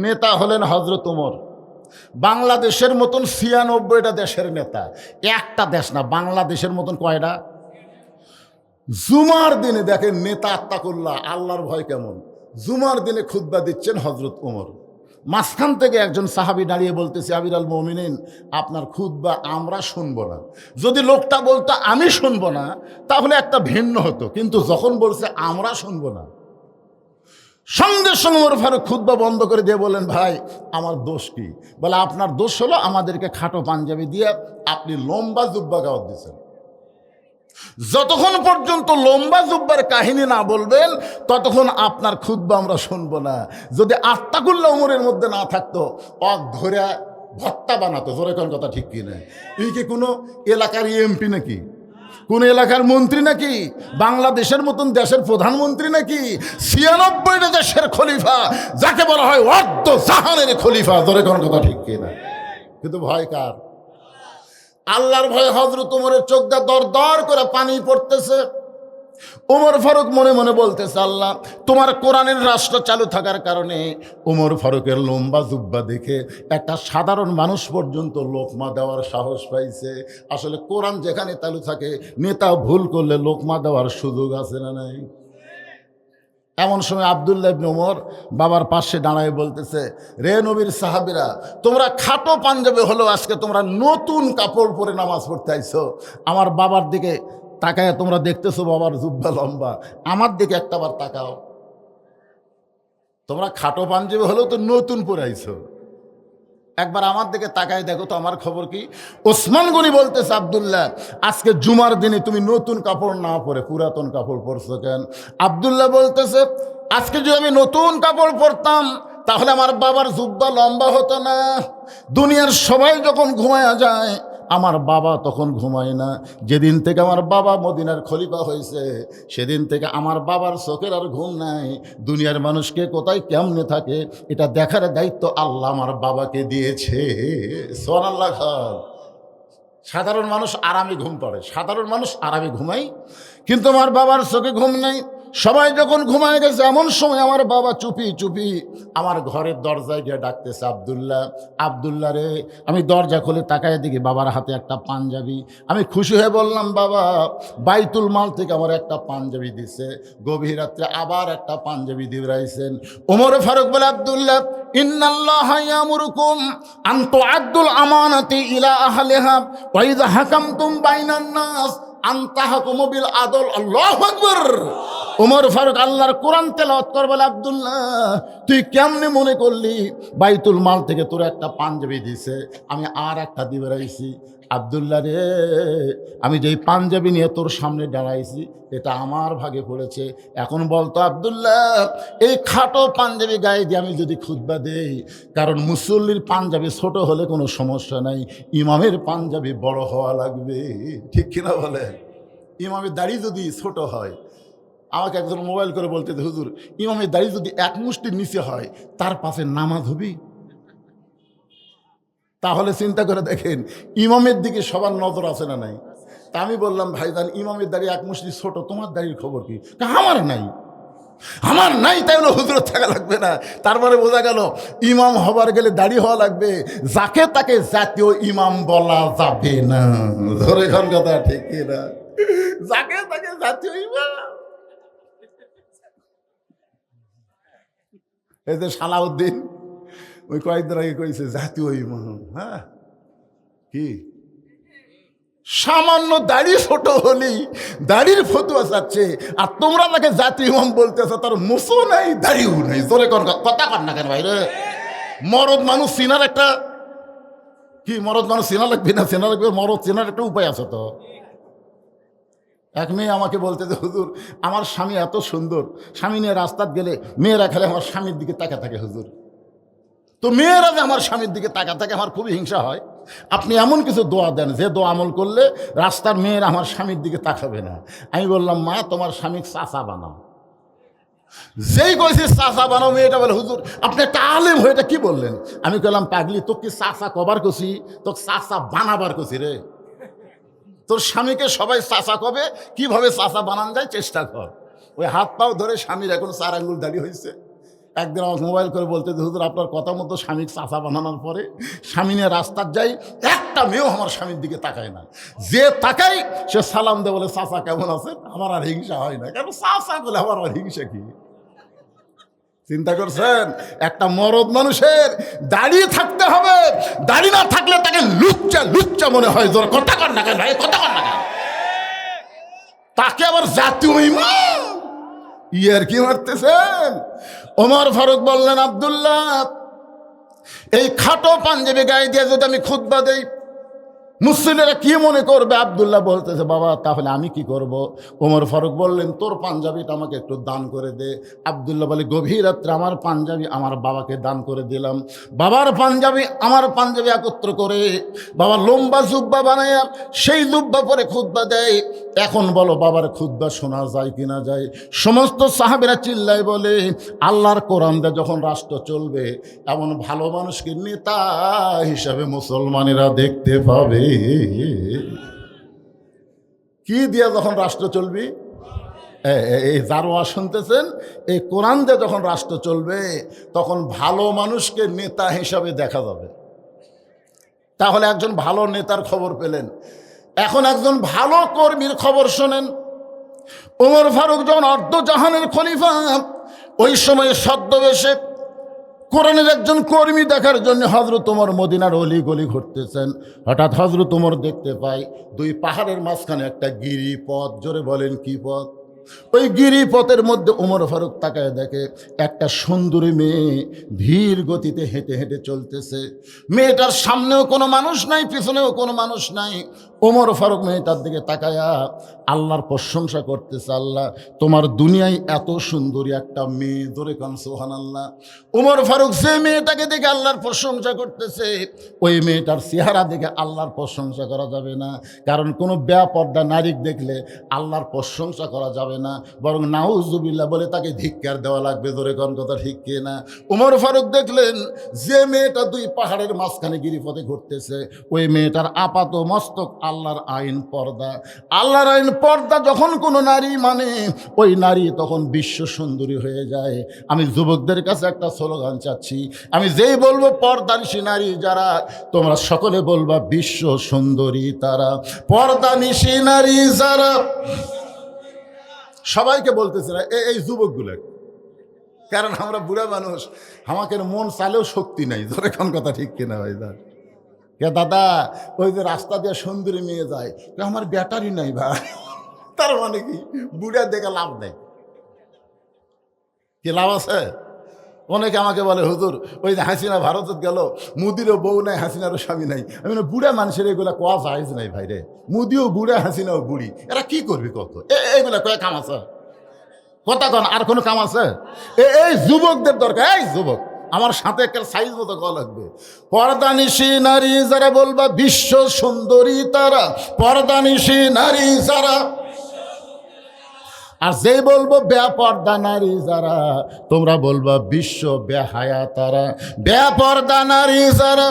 নেতা হলেন হজরত উমর। বাংলাদেশের মতন ৯৬টা দেশের নেতা, একটা দেশ না, বাংলাদেশের মতন কয়টা? জুমার দিনে দেখেন নেতা আত্তাকুল্লাহ, আল্লাহর ভয় কেমন। জুমার দিনে খুতবা দিচ্ছেন হজরত উমর। মাঝখান থেকে একজন সাহাবী দাঁড়িয়ে বলতেছে, আমিরুল মুমিনিন, আপনার খুতবা আমরা শুনবো না। যদি লোকটা বলতো আমি শুনবো না তাহলে একটা ভিন্ন হতো, কিন্তু যখন বলছে আমরা শুনবো না, সঙ্গে সঙ্গে ওমর ফারুক খুতবা বন্ধ করে দিয়ে বলেন, ভাই আমার দোষ কি? বলে, আপনার দোষ হলো আমাদেরকে খাটো পাঞ্জাবি দিয়ে আপনি লম্বা জুব্বা গাওয়াত দিয়েছেন। যতক্ষণ পর্যন্ত লম্বা জুব্বার কাহিনী না বলবেন ততক্ষণ আপনার খুতবা আমরা শুনবো না। যদি আত্তাকুল্লাহ উমরের মধ্যে না থাকতো, অক ধরে ভত্তা বানাতো। জোরে কোন কথা ঠিক কিনা? এই কি কোনো এলাকার এমপি নাকি? কোন এলাকার মন্ত্রী নাকি? বাংলাদেশের মতন দেশের প্রধানমন্ত্রী নাকি? ৯৬টা দেশের খলিফা, যাকে বলা হয় ওয়াদ্দ জাহানের খলিফা। জোরে কোন কথা ঠিক কিনা? কিন্তু ভয় কার? আল্লাহর ভয়ে হযরত ওমরের চোখ দিয়ে দর দর করে পানি পড়তেছে। ওমর ফারুক মনে মনে বলতেছে, আল্লাহ তোমার কোরআনের রাষ্ট্র চালু থাকার কারণে ওমর ফারুকের লম্বা জুব্বা দেখে একটা সাধারণ মানুষ পর্যন্ত লোকমা দেওয়ার সাহস পাইছে। আসলে কোরআন যেখানে চালু থাকে, নেতা ভুল করলে লোকমা দেওয়ার সুযোগ আছে না নাই? এমন সময় আব্দুল্লাহ ইবনে ওমর বাবার পাশে দাঁড়ায় বলতেছে, রে নবীর সাহাবীরা, তোমরা খাটো পাঞ্জাবি হলো, আজকে তোমরা নতুন কাপড় পরে নামাজ পড়তে আইছো। আমার বাবার দিকে তাকায় তোমরা দেখতেছো বাবার জুব্বা লম্বা, আমার দিকে একটাবার তাকাও। তোমরা খাটো পাঞ্জাবি হলেও তো নতুন পরে আইছো, একবার আমার দিকে তাকায় দেখো তো আমার খবর কি? ওসমান গনি বলতেছে, আব্দুল্লাহ আজকে জুমার দিনে তুমি নতুন কাপড় না পরে পুরাতন কাপড় পরছো কেন? আব্দুল্লাহ বলতেছে, আজকে যদি আমি নতুন কাপড় পরতাম তাহলে আমার বাবার জুব্বা লম্বা হতো না। দুনিয়ার সবাই যখন ঘুমায়া যায় আমার বাবা তখন ঘুমায় না। যেদিন থেকে আমার বাবা মদিনার খলিফা হয়েছে সেদিন থেকে আমার বাবার চোখের আর ঘুম নাই। দুনিয়ার মানুষকে কোথায় কেমনে থাকে এটা দেখার দায়িত্ব আল্লাহ আমার বাবাকে দিয়েছে। সুবহানাল্লাহ খান। সাধারণ মানুষ আরামে ঘুম পড়ে, সাধারণ মানুষ আরামে ঘুমায়, কিন্তু আমার বাবার চোখে ঘুম নাই। সবাই যখন ঘুমায় গেছে এমন সময় আমার বাবা চুপি চুপি আমার ঘরের দরজায় গিয়ে ডাকতেছে, আব্দুল্লাহ আব্দুল্লাহ রে। আমি দরজা খুলে তাকায় দেখি বাবার হাতে একটা পাঞ্জাবি। আমি খুশি হয়ে বললাম, বাবা বাইতুল মাল থেকে আমার একটা পাঞ্জাবি দিছে। গভীর রাত্রে আবার একটা পাঞ্জাবি দিয়ে রাইছেন। ওমর ফারুক বলে, আব্দুল্লাহ ইন্নাল্লাহা ইয়ামুরুকুম আন তুআদ্দুল আমানাতি ইলা আহলিহা ওয়া ইযা হাকামতুম বাইনান নাস আন তাহকুমু বিল আদল। আল্লাহু আকবার। ওমর ফারুক আল্লাহর কোরআন তেলাওয়াত করে বলে, আব্দুল্লাহ তুই কেমনে মনে করলি বাইতুল মাল থেকে তোর একটা পাঞ্জাবি দিছে, আমি আর একটা দিয়ে বেড়াইছি? আব্দুল্লাহ রে, আমি যেই পাঞ্জাবি নিয়ে তোর সামনে দাঁড়াইছি এটা আমার ভাগে পড়েছে। এখন বলতো আব্দুল্লাহ, এই খাটো পাঞ্জাবি গায়ে দিয়ে আমি যদি খুতবা দেই, কারণ মুসল্লির পাঞ্জাবি ছোট হলে কোনো সমস্যা নাই, ইমামের পাঞ্জাবি বড় হওয়া লাগবে। ঠিক কিনা বলে? ইমামের দাড়ি যদি ছোট হয়, আমাকে একজন মোবাইল করে বলতে, হুজুর ইমামের দাড়ি যদি এক মুষ্টির নিচে হয় তার পাশে নামাজ হবি? তাহলে চিন্তা করে দেখেন ইমামের দিকে সবার নজর আছে না নাই? তা আমি বললাম, ভাইজান ইমামের দাড়ি এক মুষ্টি ছোট, তোমার দাড়ির খবর কি? আমার নাই। আমার নাই তাই হলো হুজুর থাকা লাগবে না। তারপরে বোঝা গেল ইমাম হবার গেলে দাড়ি হওয়া লাগবে, যাকে তাকে জাতীয় ইমাম বলা যাবে না। ধরে খান কথা ঠিক না? যাকে তাকে জাতীয় ইমাম। এই যে সালাউদ্দিন ওই কয়েকদিন আগে কইছে জাতীয় ইমাম। হ্যাঁ, কি সামান্য দাড়ি ছোট হলেই দাড়ির ফতুয়া চাচ্ছে, আর তোমরা তাকে জাতীয় ইমাম বলতেছ, তার মুসও নাই দাড়িও নাই। জোরে কথা কর না কেন ভাই রে? মরদ মানুষ চিনার একটা কি, মরদ মানুষ চেনা লাগবে না? চেনা লাগবে, মরদ চেনার একটা উপায় আছে তো। এক মেয়ে আমাকে বলতে যে, হুজুর আমার স্বামী এত সুন্দর, স্বামী নিয়ে রাস্তাত গেলে মেয়েরা খেলে আমার স্বামীর দিকে তাকা থাকে হুজুর। তো মেয়েরা যে আমার স্বামীর দিকে তাকা থাকে আমার খুবই হিংসা হয়। আপনি এমন কিছু দোয়া দেন যে দোয়া আমল করলে রাস্তার মেয়েরা আমার স্বামীর দিকে তাকাবে না। আমি বললাম, মা তোমার স্বামীকে চাচা বানাও। যেই কইছে চাচা বানাও, মেয়েটা বলে, হুজুর আপনি একটা আলেম হয়ে এটা কি বললেন? আমি বললাম, পাগলি তোকে চাচা কবার কছি, তোকে চাচা বানাবার কছি রে। তোর স্বামীকে সবাই চাচা কবে, কিভাবে চাচা বানান যায় চেষ্টা কর। ওই হাত পাও ধরে স্বামীর এখন 4 আঙ্গুল দাড়ি হয়েছে, একদিন আমাকে মোবাইল করে বলতে যে হুজুর আপনার কথা মতো স্বামী চাচা বানানোর পরে স্বামী নিয়ে রাস্তার যাই, একটা মেয়েও আমার স্বামীর দিকে তাকায় না, যে তাকাই সে সালাম দে বলে চাচা কেমন আছেন। আমার আর হিংসা হয় না, কেন চাচা বলে আমার আর হিংসা কি? চিন্তা করছেন? একটা মরদ মানুষের দাঁড়িয়ে থাকতে হবে, দাড়ি না থাকলে তাকে লুচ্চা লুচ্চা মনে হয়। জোর কথা কর না কেন ভাই, কথা কর না কেন? তাকে আবার জাতীয় ইমাম ইয়ার কি মারতেছেন? ওমর ফারুক বললেন, আব্দুল্লাহ এই খাটো পাঞ্জাবি গায়ে দিয়ে যদি আমি খুতবা দেই মুসলিমেরা কি মনে করবে? আব্দুল্লাহ বলতেছে, বাবা তাহলে আমি কি করব? ওমর ফারুক বললেন, তোর পাঞ্জাবিটা আমাকে একটু দান করে দে। আব্দুল্লাহ বলে, গভীর রাত্রে আমার পাঞ্জাবি আমার বাবাকে দান করে দিলাম। বাবার পাঞ্জাবি আমার পাঞ্জাবি একত্র করে বাবা লম্বা জুব্বা বানাইয়া সেই জুব্বা পরে খুতবা দেয়। এখন বলো বাবার খুতবা শোনা যায় কিনা যায়? সমস্ত সাহাবীরা চিল্লায় বলে, আল্লাহর কোরআন দিয়ে যখন রাষ্ট্র চলবে এমন ভালো মানুষকে নেতা হিসাবে মুসলমানেরা দেখতে পাবে। কি দিয়া যখন রাষ্ট্র চলবি? এই জারোয়া শুনতেছেন, এই কোরআন দিয়ে যখন রাষ্ট্র চলবে তখন ভালো মানুষকে নেতা হিসাবে দেখা যাবে। তাহলে একজন ভালো নেতার খবর পেলেন। এখন একজন ভালো কর্মীর খবর শোনেন। ওমর ফারুক যখন অর্ধজাহানের খলিফা, ওই সময়ে ছদ্মবেশে কোরআনের একজন কর্মী দেখার জন্য হযরত ওমর মদিনার অলি গলি ঘুরতেছেন। হঠাৎ হযরত ওমর দেখতে পায় দুই পাহাড়ের মাঝখানে একটা গিরিপথ। জোরে বলেন কি পথ? ওই গিরিপথের মধ্যে ওমর ফারুক তাকায় দেখে একটা সুন্দরী মেয়ে ধীর গতিতে হেঁটে হেঁটে চলতেছে। মেয়েটার সামনেও কোনো মানুষ নাই, পিছনেও কোনো মানুষ নাই। ওমর ফারুক মেয়েটার দিকে তাকায়া আল্লাহর প্রশংসা করতেছে, আল্লাহ তোমার দুনিয়ায় এত সুন্দরী একটা মেয়ে। ধরে কান সুবহানাল্লাহ। ওমর ফারুক যে মেয়েটাকে দেখে আল্লাহর প্রশংসা করতেছে, ওই মেয়েটার চেহারা দেখে আল্লাহর প্রশংসা করা যাবে না। কারণ কোনো বেপর্দা নারী দেখলে আল্লাহর প্রশংসা করা যাবে না, বরং নাউজুবিল্লাহ বলে তাকে ধিক্কার দেওয়া লাগবে। ধরে কোন কথা ঠিক কে না? ওমর ফারুক দেখলেন যে মেয়েটা দুই পাহাড়ের মাঝখানে গিরিপথে ঘুরতেছে, ওই মেয়েটার আপাত মস্তক আল্লাহর আইন পর্দা। আল্লাহর আইন পর্দা যখন কোনো নারী মানে, ওই নারী তখন বিশ্ব সুন্দরী হয়ে যায়। আমি যুবকদের কাছে একটা স্লোগান চাচ্ছি, আমি যেই বলবো পর্দানিশী নারী যারা, তোমরা সকলে বলবা বিশ্ব সুন্দরী তারা। পর্দানিশী নারী যারা, সবাইকে বলতেছে না, এই যুবকগুলো। কারণ আমরা বুড়া মানুষ, আমাকে মন চালেও শক্তি নাই। ধরে কোন কথা ঠিক কিনা ভাই? কে দাদা, ওই যে রাস্তা দিয়ে সুন্দরী মেয়ে যায়, আমার ব্যাটারি নাই ভাই। তার মানে কি? বুড়া দেখে লাভ নেই। কি লাভ আছে? অনেকে আমাকে বলে, হুজুর ওই যে হাসিনা ভারতে গেল, মুদিরও বউ নাই, হাসিনারও স্বামী নাই। আমি না, বুড়া মানুষের এগুলা কোয়া চাইজ নাই ভাই রে। মুদিও বুড়া, হাসিনাও বুড়ি, এরা কি করবি কত? এইগুলা কয়ে কাম আছে? কথা কন, আর কোনো কাম আছে? এই যুবকদের দরকার। এই যুবক, আমার সাথে একটা সাইজ মতো কল লাগবে। পর্দানিশী নারী যারা, বলবা বিশ্ব সুন্দরী তারা। পর্দানিশী নারী যারা, আর যেই বলবো বেপর্দা নারী যারা, তোমরা বলবা বিশ্ব বেহায়া তারা। বেপর্দা নারী যারা।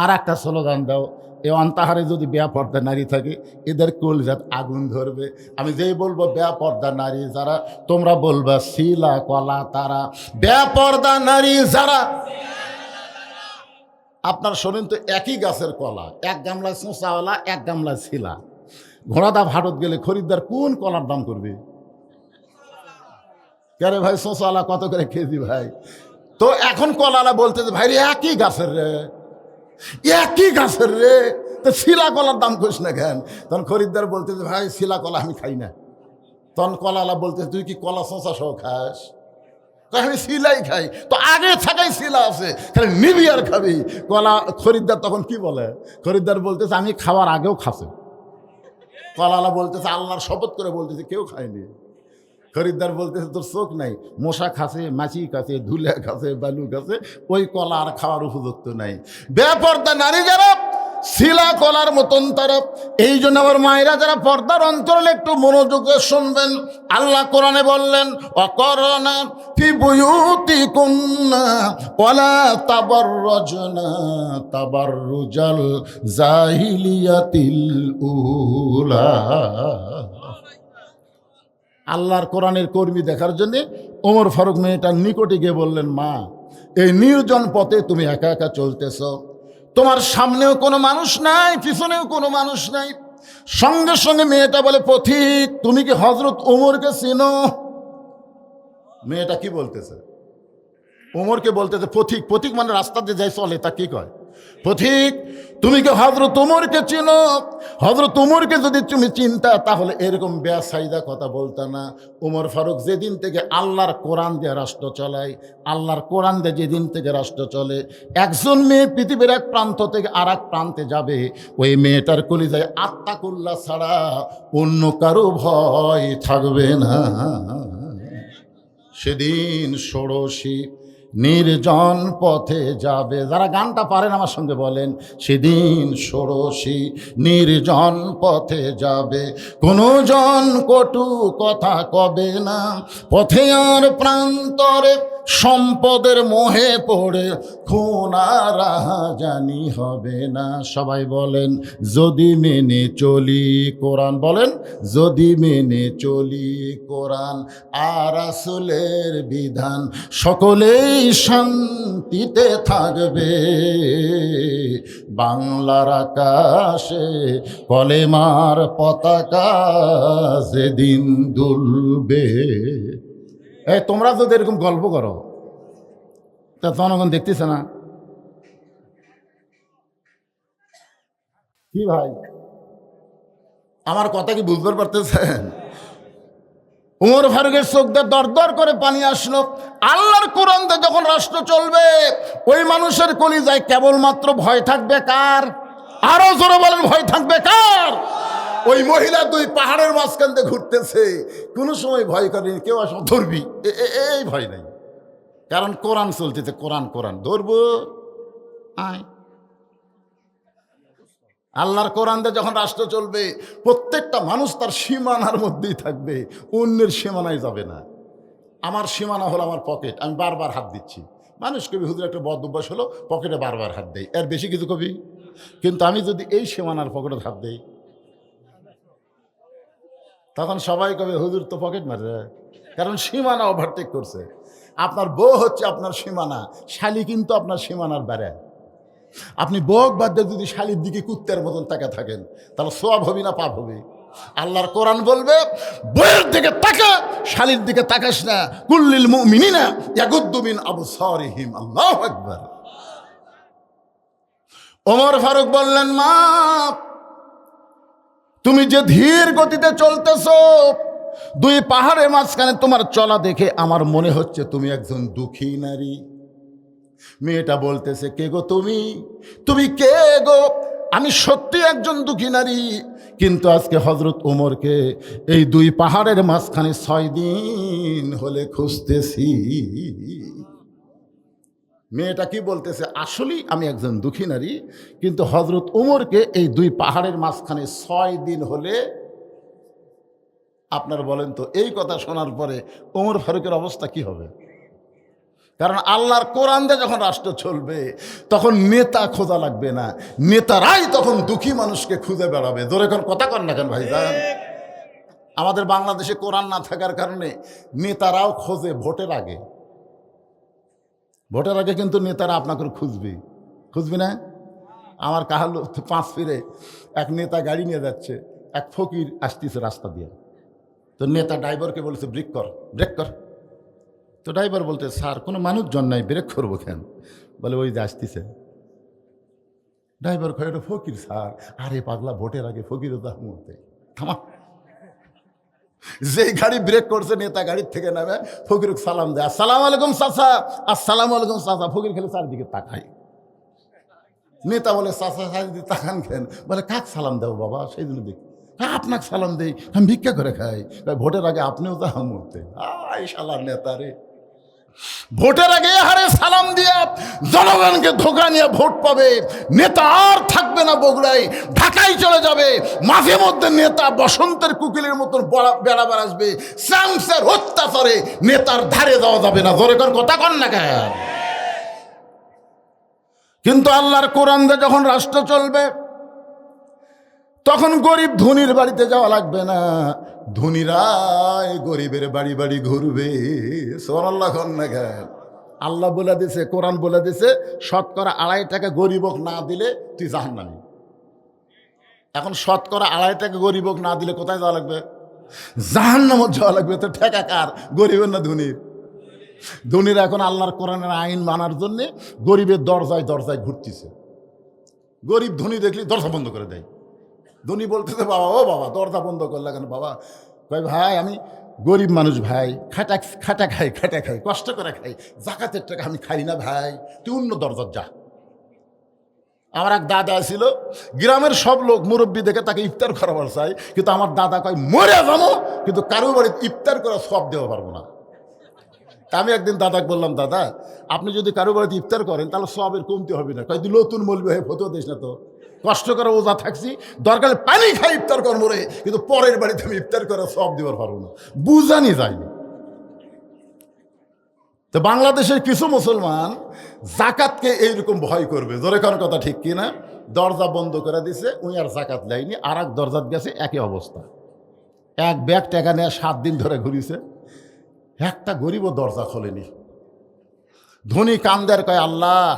আর একটা স্লোগান দাও, এ অন্তাহারে যদি বেপর্দা নারী থাকে এদের কলজাত আগুন ধরবে। আমি যেই বলবো বেপর্দা নারী যারা, তোমরা বলবা শিলা কলা তারা। বেপর্দা নারী যারা। আপনার শোনেন তো, একই গাছের কলা, এক গামলায় চোঁচাওয়ালা, এক গামলায় শিলা। ঘোড়াদা ভারত গেলে খরিদ্দার কোন কলার দাম করবে? কেরে ভাই চোঁচাওয়ালা কত করে কেজি ভাই? তো এখন কলালা বলতেছে, ভাই রে একই গাছের রে, একই গাছের রে, তো শিলা কলার দাম করিস না কেন? তখন খরিদ্দার বলতেছে, ভাই শিলা কলা আমি খাই না। তখন কলালা বলতেছে, তুই কি কলা চোঁচা সহ খাস? আমি শিলাই খাই। তো আগে থাকাই শিলা আছে, খালি নিবি আর খাবি। কলা খরিদ্দার তখন কি বলে? খরিদ্দার বলতেছে, আমি খাওয়ার আগেও খাসে। কলালা বলতেছে, আল্লাহর শপথ করে বলতেছে, কেউ খায়নি। খরিদ্দার বলতেছে, তোর চোখ নাই, মশা খাসে, মাছি খাসে, ধুলে খাসে, বালু খাসে, ওই কলা আর খাওয়ার উপযুক্ত নাই। বেপর্দা নারী যারা, শিলা কলার মতন তারা। এই জন্য আমার মায়েরা যারা পর্দার অন্তরালে একটু মনোযোগে শুনবেন। আল্লাহ কোরআনে বললেন, অকরনা ফি বুয়ুতিকুন্না ওয়ালা তাবাররাজনা তাবাররুজাল জাহিলিয়াতিল উলা। আল্লাহর কোরআনের কর্মী দেখার জন্যে ওমর ফারুক মেয়েটার নিকটে গিয়ে বললেন, মা, এই নির্জন পথে তুমি একা একা চলতেছ, তোমার সামনেও কোনো মানুষ নাই, পিছনেও কোনো মানুষ নাই। সঙ্গে সঙ্গে মেয়েটা বলে, পথিক, তুমি কি হযরত ওমরকে চেনো? মেয়েটা কি বলতেছে? ওমরকে বলতেছে পথিক। পথিক মানে রাস্তা দিয়ে যাই চলে, তা কি কয়? পথিক, তুমি কি হযরত ওমরকে চিনো? হযরত ওমরকে যদি তুমি চিনতা তাহলে এরকম বেয়াসাইদা কথা বলতা না। ওমর ফারুক যেদিন থেকে আল্লাহর কোরআন দিয়ে রাষ্ট্র চালায়, আল্লাহর কোরআন দিয়ে যেদিন থেকে রাষ্ট্র চলে, একজন মেয়ে পৃথিবীর এক প্রান্ত থেকে আর এক প্রান্তে যাবে, ওই মেয়েটার কলিজায় আত্মাকুল্লাহ ছাড়া অন্য কারো ভয় থাকবে না। সেদিন ষোড়শী নির্জন পথে যাবে। যারা গানটা পারেন আমার সঙ্গে বলেন, সেদিন ষোড়শী নির্জন পথে যাবে, কোনো জন কটু কথা কবে না, পথে আর প্রান্তরে সম্পদের মোহে পড়ে খুন আর রাহাজানি হবে না। সবাই বলেন, যদি মেনে চলি কোরআন, বলেন, যদি মেনে চলি কোরআন আর রাসূলের বিধান, সকলেই শান্তিতে থাকবে, বাংলার আকাশে কলেমার পতাকা যেদিন দুলবে। তোমরা যদি এরকম গল্প করো তা জনগণ দেখতেছে না? কি ভাই, আমার কথা কি বুঝতে পারতেছেন? ওমর ফারুকের চোখ দিয়ে দর দর করে পানি আসলো। আল্লাহর কোরআন দিয়ে যখন রাষ্ট্র চলবে, ওই মানুষের কলিজায় কেবলমাত্র ভয় থাকবে কার? আরো জোরে বলেন, ভয় থাকবে কার? ওই মহিলা দুই পাহাড়ের মাঝখান দিয়ে ঘুরতেছে, কোনো সময় ভয় করেনি, কেউ আসো ধরবি, এই ভয় নাই, কারণ কোরআন চলতেছে। কোরআন কোরআন ধরবো, আয়। আল্লাহর কোরআন দিয়ে যখন রাষ্ট্র চলবে, প্রত্যেকটা মানুষ তার সীমানার মধ্যেই থাকবে, অন্যের সীমানায় যাবে না। আমার সীমানা হলো আমার পকেট, আমি বারবার হাত দিচ্ছি। মানুষ কবি, হুজুর একটা বদ অভ্যাস হলো পকেটে বারবার হাত দেয়, এর বেশি কিছু কবি। কিন্তু আমি যদি এই সীমানার পকেটে হাত দেই, তখন সবাই কবে হুজুর তো পকেট মারে, কারণ সীমানা ওভারটেক করছে। আপনার বউ হচ্ছে আপনার সীমানা, শালি কিন্তু আপনার সীমানার বাইরে। আপনি বউক বাদ দিয়ে যদি শালির দিকে কুত্তের মতন তাকা থাকেন, তাহলে সোয়াব হবি না পাপ হবে? আল্লাহর কোরআন বলবে, বউয়ের দিকে তাকা, শালির দিকে তাকাস না। কুল্লিল মুমিনিনা ইয়াগুদ্দু মিন আবসারিহিম। আল্লাহু আকবার। ওমর ফারুক বললেন, মা, তুমি যে ধীর গতিতে চলতেছ, দুই পাহাড়ের মাঝখানে তোমার চলা দেখে আমার মনে হচ্ছে তুমি একজন দুঃখী নারী। মেয়েটা বলতেছে, কে গো তুমি? তুমি কে গো? আমি সত্যি একজন দুঃখী নারী, কিন্তু আজকে হযরত ওমরকে এই দুই পাহাড়ের মাঝখানে 6 দিন হলে খুঁজতেছি। মেয়েটা কি বলতেছে? আসলেই আমি একজন দুঃখী নারী, কিন্তু হযরত ওমরকে এই দুই পাহাড়ের মাঝখানে 6 দিন হলে। আপনারা বলেন তো, এই কথা শোনার পরে ওমর ফারুকের অবস্থা কি হবে? কারণ আল্লাহর কোরআন দিয়ে যখন রাষ্ট্র চলবে, তখন নেতা খোঁজা লাগবে না, নেতারাই তখন দুঃখী মানুষকে খুঁজে বেড়াবে। জোরে কোন কথা কন না কেন ভাইজান? আমাদের বাংলাদেশে কোরআন না থাকার কারণে নেতারাও খোঁজে ভোটের আগে। ভোটের আগে কিন্তু নেতারা আপনাকে খুঁজবি না? আমার কাহালু 5 ফিরে এক নেতা গাড়ি নিয়ে যাচ্ছে, এক ফকির আসতেছে রাস্তা দিয়ে। তো নেতা ড্রাইভারকে বলেছে, ব্রেক কর। তো ড্রাইভার বলতে, স্যার কোনো মানুষজন নাই, ব্রেক করবো কেন? বলে, ওই যে আসতেছে। ড্রাইভার কয়, ফকির স্যার। আরে পাগলা, ভোটের আগে ফকিরও তার মধ্যে থামা। যেই গাড়ি ব্রেক করছে, নেতা গাড়ির থেকে নামে ফকির সালাম দেয়, আসসালামু আলাইকুম চাচা, আসসালামু আলাইকুম চাচা। ফকির খেলে চারদিকে তাকায়। নেতা বলে, চাচা চারিদিকে তাকান কেন? বলে, কাক সালাম দেবো বাবা? সেই জন্য দেখি আপনাকে সালাম দেই, আমি ভিক্ষা করে খাই। ভোটের আগে আপনিও তো মরতে। এই শালার নেতা রে, ভোটের আগে হারে সালাম দিয়ে জনগণকে ধোকা নিয়ে ভোট পাবে। নেতা আর থাকবে না বগুড়ায়, ঢাকায় চলে যাবে। মাঝে মধ্যে নেতা বসন্তের কুকিলের মতন বেড়াবার আসবে। চামচের অত্যাচারে নেতার ধারে যাওয়া যাবে না। জোরে কর কথা কন না কেন? কিন্তু আল্লাহর কোরআন দিয়ে যখন রাষ্ট্র চলবে, তখন গরিব ধনীর বাড়িতে যাওয়া লাগবে না, ধনীরাই গরিবের বাড়ি বাড়ি ঘুরবে। সুবহানাল্লাহ না কেন? আল্লাহ বলে দিছে, কোরআন বলে দিছে, শতকরা 2.5 টাকা গরিবক না দিলে তুই জাহান্নামী। এখন শতকরা 2.5 টাকা গরিবক না দিলে কোথায় যাওয়া লাগবে? জাহান্নামে যাওয়া লাগবে। তো ঠেকা কার, গরিবের না ধনীর? ধনীরা এখন আল্লাহর কোরআনের আইন মানার জন্য গরিবের দরজায় দরজায় ঘুরতেছে। গরিব ধনী দেখলে দরজা বন্ধ করে দেয়। ধনী বলতেছে, বাবা ও বাবা দরজা বন্ধ করলে কেন বাবা? ভাই ভাই আমি গরিব মানুষ ভাই, খাটা খাই, কষ্ট করে খাই, জাকাতের টাকা আমি খাই না ভাই, তুই অন্য দরজার যা। আমার এক দাদা ছিল, গ্রামের সব লোক মুরব্বী দেখে তাকে ইফতার করাবার চাই, কিন্তু আমার দাদা কয় মরে যাবো কিন্তু কারো বাড়িতে ইফতার করা সব দেওয়া পারবো না। তা আমি একদিন দাদাকে বললাম, দাদা আপনি যদি কারো বাড়িতে ইফতার করেন তাহলে সবের কমতি হবে না। কয় তুই নতুন মৌলবি হয়ে ফতো দিস না তো, কষ্ট করে ওজা থাকছি, দরকার পানি খাই ইফতার কর মরে, কিন্তু পরের বাড়িতে আমি ইফতার করে সব দেওয়ার পারবো না। বুঝানি যায়নি। তো বাংলাদেশের কিছু মুসলমান জাকাতকে এইরকম ভয় করবে, জোরে কোন কথা ঠিক কিনা? দরজা বন্ধ করে দিছে, উনি আর জাকাত লাইনি, আর এক দরজাত গেছে, একই অবস্থা। এক ব্যাগ টাকা নিয়ে 7 দিন ধরে ঘুরিছে, একটা গরিবও দরজা খোলেনি। ধনী কান্দার কয়, আল্লাহ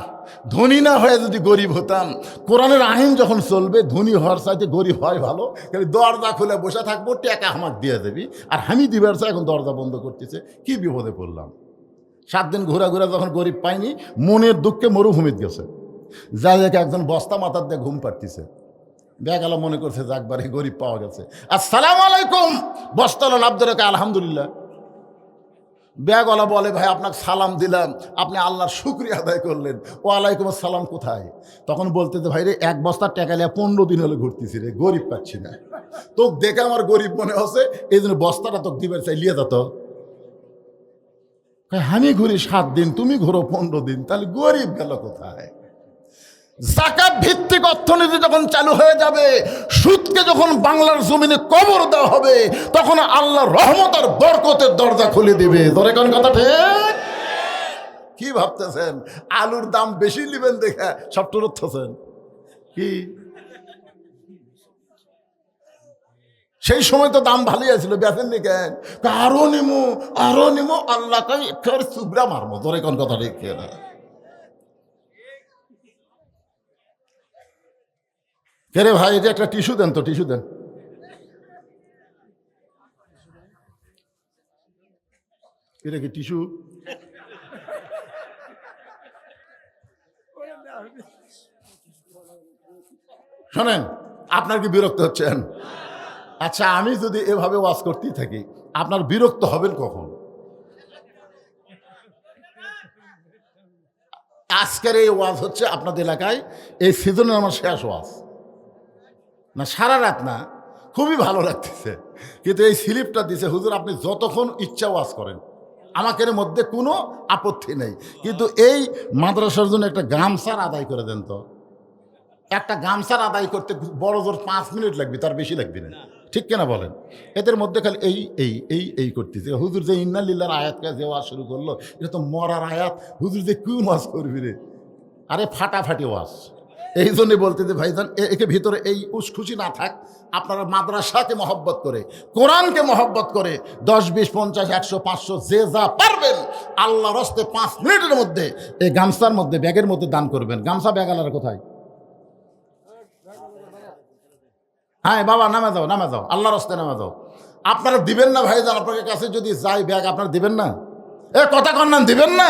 ধনী না হয়ে যদি গরিব হতাম, কোরআনের আইন যখন চলবে ধনী হওয়ার চাইতে গরিব হয় ভালো, দরজা খুলে বসে থাকবো, টাকা আমাকে দিয়ে দেবি, আর আমি দিবার চাই এখন দরজা বন্ধ করতেছে, কি বিপদে পড়লাম। 7 দিন ঘোরা যখন গরিব পাইনি, মনের দুঃখে মরুভূমিতে গেছে, যাই দেখে একজন বস্তা মাথার দিয়ে ঘুম পাড়তেছে। বেগালা মনে করছে যে একবারে গরিব পাওয়া গেছে। আসসালামু আলাইকুম, বস্তালা লাভ ধরে আলহামদুলিল্লাহ। ব্যাগওয়ালা বলে, ভাই আপনাকে সালাম দিলাম, আপনি আল্লাহর শুকরিয়া আদায় করলেন, ওয়ালাইকুম আসসালাম কোথায়? তখন বলতে যে ভাই রে 1 বস্তার টাকা নিয়ে 15 দিন হলে ঘুরতেছি রে, গরিব পাচ্ছি না, তোকে দেখে আমার গরিব মনে হচ্ছে, এই জন্য বস্তাটা তোকে দিবার চাই, লিয়ে যেত। আমি ঘুরি 7 দিন, তুমি ঘুরো 15 দিন, তাহলে গরিব গেল কোথায়? যাকাত ভিত্তিক অর্থনীতি যখন চালু হয়ে যাবে, সুদকে যখন বাংলার জমিনে কবর দেওয়া হবে, তখন আল্লাহর রহমত আর বরকতের দরজা খুলে দিবে। ধরে কোন কথা ঠিক? কি ভাবতেছেন আলুর দাম বেশি নেবেন দেখে সব টুরুচ্ছেন কি? সেই সময় তো দাম ভালোই আছিল, বেচেন নি কেন? আরো নিমো, আল্লাহ কাই একেবারে চুবরা মারমো। ধরে কোন কথা ঠিক না? রে ভাই এটা একটা টিস্যু দেন তো, টিস্যু দেন। এটা কি টিস্যু? শোনেন, আপনার কি বিরক্ত হচ্ছেন? আচ্ছা আমি যদি এভাবে ওয়াজ করতেই থাকি, আপনার বিরক্ত হবেন কখন? আজকের এই ওয়াজ হচ্ছে আপনাদের এলাকায় এই সিজনে আমার শেষ ওয়াজ না, সারা রাত না, খুবই ভালো লাগতেছে, কিন্তু এই স্লিপটা দিছে হুজুর আপনি যতক্ষণ ইচ্ছা ওয়াজ করেন, আমাকে এর মধ্যে কোনো আপত্তি নেই, কিন্তু এই মাদ্রাসার জন্য একটা গামছার আদায় করে দেন তো। একটা গামছার আদায় করতে বড় জোর 5 মিনিট লাগবে, তার বেশি লাগবে না, ঠিক কিনা বলেন? এদের মধ্যে খালি এই করতেছে। হুজুর যে ইন্নালিল্লাহর আয়াতকে যে ওয়াজ শুরু করলো, এটা তো মরার আয়াত, হুজুর যে কোন ওয়াজ করবি রে? আরে ফাটাফাটি ওয়াজ। এই জন্যে বলতে যে ভাইজান একে ভিতরে এই উসখুশি না থাক, আপনারা মাদ্রাসাকে মহব্বত করে, কোরআনকে মহব্বত করে 10, 20, 50, 100, 500 যে যা পারবেন আল্লাহর হস্তে 5 মিনিটের মধ্যে এই গামছার মধ্যে ব্যাগের মধ্যে দান করবেন। গামছা ব্যাগ আলার কোথায়? হ্যাঁ বাবা নামে যাও, আল্লাহর হস্তে নামে যাও। আপনারা দিবেন না ভাইজান? আপনাদের কাছে যদি যাই ব্যাগ আপনারা দিবেন না? কথা কন্যান দিবেন না?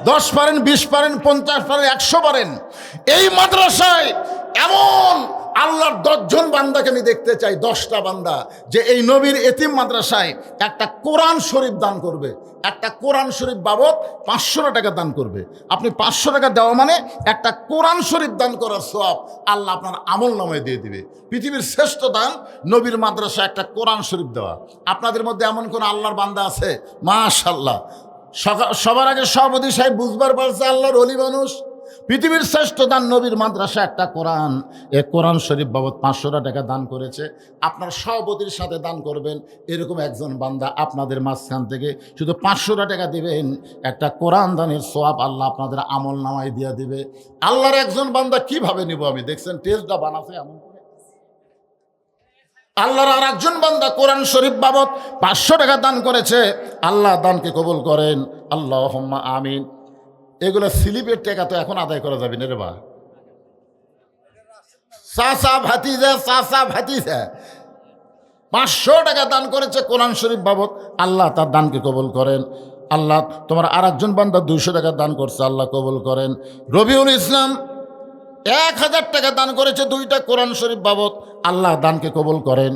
10 পারেন, 20 পারেন, 50 পারেন, 100 পারেন। এই মাদ্রাসায় এমন আল্লাহর 10 জন বান্দাকে আমি দেখতে চাই, 10টা বান্দা, যে এই নবীর এতিম মাদ্রাসায় একটা কোরআন শরীফ দান করবে, একটা কোরআন শরীফ বাবদ 500 টাকা দান করবে। আপনি 500 টাকা দেওয়া মানে একটা কোরআন শরীফ দান করার সওয়াব আল্লাহ আপনার আমল নামায় দিয়ে দিবে। পৃথিবীর শ্রেষ্ঠ দান নবীর মাদ্রাসায় একটা কোরআন শরীফ দেওয়া। আপনাদের মধ্যে এমন কোন আল্লাহর বান্দা আছে? মাশাআল্লাহ। সবার আগে সভাপতি সাহেব বুঝবার পারছে আল্লাহর ওলি মানুষ। পৃথিবীর শ্রেষ্ঠ দান নবীর মাদ্রাসা একটা কোরআন, এ কোরআন শরীফ বাবদ 500 টাকা দান করেছে। আপনার সভাপতির সাথে দান করবেন, এরকম একজন বান্দা আপনাদের মাঝখান থেকে শুধু 500 টাকা দিবেন, একটা কোরআন দানের সওয়াব আল্লাহ আপনাদের আমল নামায় দিয়ে দিবে। আল্লাহর একজন বান্দা কিভাবে নিব আমি? দেখছেন টেস্টটা বানাছে এমন করে, আল্লাহর আর একজন বান্দা কোরআন শরীফ বাবদ 500 টাকা দান করেছে, আল্লাহ দানকে কবুল করেন, আল্লাহুম্মা আমিন। এগুলো স্লিপের টাকা তো এখন আদায় করা যাবে না রে বা, চাচা ভাতিজা 500 টাকা দান করেছে কোরআন শরীফ বাবদ, আল্লাহ তার দানকে কবুল করেন। আল্লাহ তোমার আর একজন বান্দা 200 টাকা দান করছে, আল্লাহ কবুল করেন। রবিউল ইসলাম 1000 টাকা দান করেছে 2টা কোরআন শরীফ বাবদ, আল্লাহ দানকে কবুল করেন।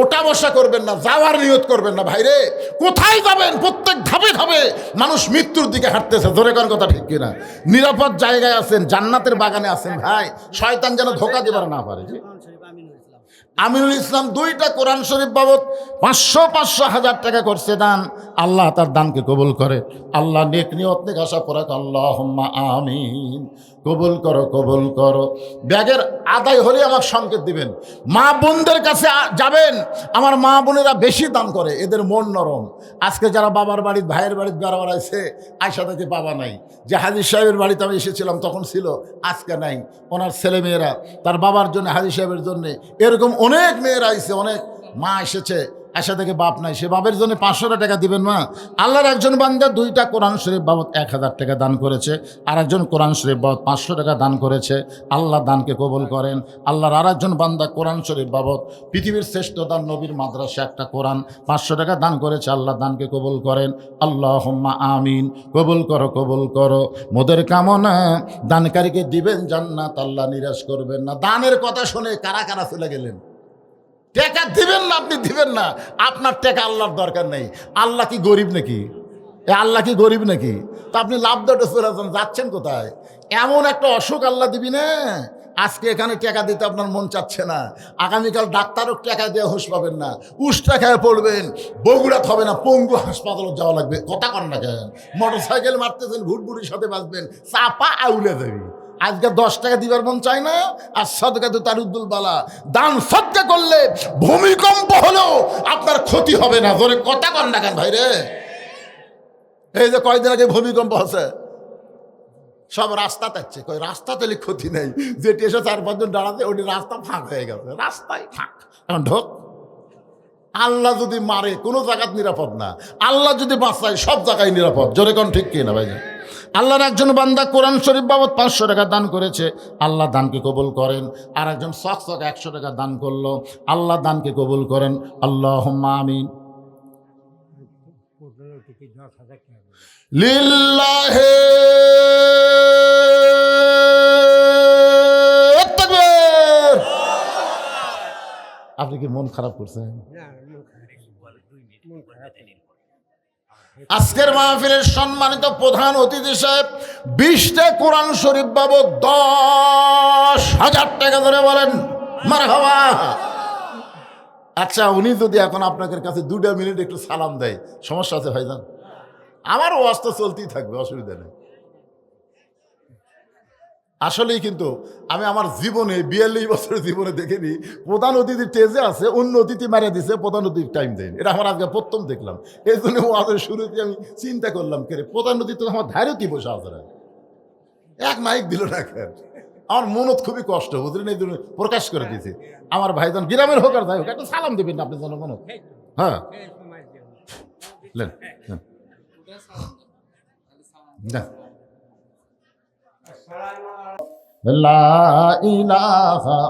ওটা বসা করবেন না, যাওয়ার নিয়ত করবেন না ভাইরে। কোথায় যাবেন? প্রত্যেক ধাপে ধাপে মানুষ মৃত্যুর দিকে হাঁটতেছে, ধরে কোন কথা ঠিক কিনা? নিরাপদ জায়গায় আছেন, জান্নাতের বাগানে আছেন ভাই, শয়তান যেন ধোকা দিবার না পারে। আমিনুল ইসলাম 2টা কোরআন শরীফ বাবদ 500 টাকা করছে দান, আল্লাহ তার দানকে কবুল করে। আল্লাহ নেক নিয়ত নেক আশা পরাক, আল্লাহুম্মা আমিন। কবুল করো, কবুল করো। ব্যাগের আদায় হলে আমাকে সংকেত দিবেন। মা বোনদের কাছে যাবেন, আমার মা বোনেরা বেশি দান করে, এদের মন নরম। আজকে যারা বাবার বাড়ির ভাইয়ের বাড়িতে বেড়াবার আছে, আয়সা থেকে বাবা নাই। যে হাজির সাহেবের বাড়িতে আমি এসেছিলাম তখন ছিল, আজকে নাই। ওনার ছেলে মেয়েরা তার বাবার জন্য, হাজির সাহেবের জন্য, এরকম অনেক মেয়েরা আইছে, অনেক মা এসেছে, আশা থেকে বাপ নাই, সে বাপের জন্য 500 টাকা দিবেন মা। আল্লাহর একজন বান্দা 2টা কোরআন শরীফ বাবদ 1000 টাকা দান করেছে, আর একজন কোরআন শরীফ বাবদ 500 টাকা দান করেছে, আল্লাহ দানকে কবুল করেন। আল্লাহর আর একজন বান্দা কোরআন শরীফ বাবদ পৃথিবীর শ্রেষ্ঠ দান নবীর মাদ্রাসা একটা কোরআন 500 টাকা দান করেছে, আল্লাহ দানকে কবুল করেন, আল্লাহুম্মা আমিন। কবুল করো, কবুল করো। মোদের কামনা দানকারীকে দিবেন জান্নাত, আল্লাহ নিরাশ করবেন না। দানের কথা শুনে কারা কারা চলে গেলেন? টাকা দিবেন না, আপনি দিবেন না, আপনার টাকা আল্লাহর দরকার নেই। আল্লাহ কি গরিব নাকি? আল্লাহ কি গরিব নাকি? তা আপনি লাভ দৌড়ে চলে যাচ্ছেন কোথায়? এমন একটা অসুখ আল্লাহ দিবি না, আজকে এখানে টাকা দিতে আপনার মন চাচ্ছে না, আগামীকাল ডাক্তারও টাকা দিয়ে হুঁশ পাবেন না, উষ্টা খেয়ে পড়বেন, বগুড়াত হবে না, পঙ্গু হাসপাতালে যাওয়া লাগবে। কথা কর না কেন? মোটর সাইকেল মারতেছেন, ভুটভুটির সাথে বাঁচবেন, চাপা আউলে দেবি। আজকে 10 টাকা দিবার মন চায় না, আর সদকা তো তারুদ্দুল বালা। দান সদকা করলে ভূমিকম্প হলেও আপনার ক্ষতি হবে না। ধরে কথা কর না কেন ভাই রে? এই যে কয়দিন আগে ভূমিকম্প হচ্ছে, সব রাস্তা থাকছে, কই রাস্তা তেলে ক্ষতি নেই, যেটি এসে 4-5 জন দাঁড়াতে ওটি রাস্তা ফাঁক হয়ে গেছে, রাস্তায় ফাঁক। এখন ঢোক। আল্লাহ যদি মারে কোনো জায়গায় নিরাপদ না, আল্লাহ যদি বাঁচায় সব জায়গায় নিরাপদ। জোরে কোন ঠিক কিনা ভাই? আল্লাহর একজন বান্দা কোরআন শরীফ বাবদ 500 টাকা দান করেছে, আল্লাহ দানকে কবুল করেন। আর একজন শখ 100 টাকা দান করলো, আল্লাহ দানকে কবুল করেন, আল্লাহুম্মা আমিন। লিল্লাহি তাকবীর। আপনি কি মন খারাপ করছেন? আজকের মাহফিলের সম্মানিত প্রধান অতিথি সাহেব 20টা কোরআন শরীফ বাবদ 10,000 টাকা ধরে বলেন মারহাবা। আচ্ছা, উনি যদি এখন আপনাদের কাছে 2 মিনিট একটু সালাম দেয়, সমস্যা আছে ভাইজান? আমার ওয়াজ তো চলতেই থাকবে, অসুবিধা নেই। আসলেই কিন্তু আমি আমার জীবনে 42 বছরের জীবনে দেখিনি প্রধান অতিথি টেজে আছে, অন্য অতিথি মারা দিছে, প্রধান অতিথি টাইম দেয়নি। এটা আমার আজকে প্রথম দেখলাম। এই জন্য ওয়াজের শুরুতে আমি চিন্তা করলাম, কে প্রধান অতিথি তো আমার ধারেতি বসে আছে, এক মাইক দিল না কেন? আমার মনত খুবই কষ্ট, বুঝলেন? এই জন্য প্রকাশ করে দিয়েছি। আমার ভাইজান গ্রামের হোক আর যাই হোক, একটা সালাম দেবেন না আপনি জনগণত? হ্যাঁ, না। লা ইলাহা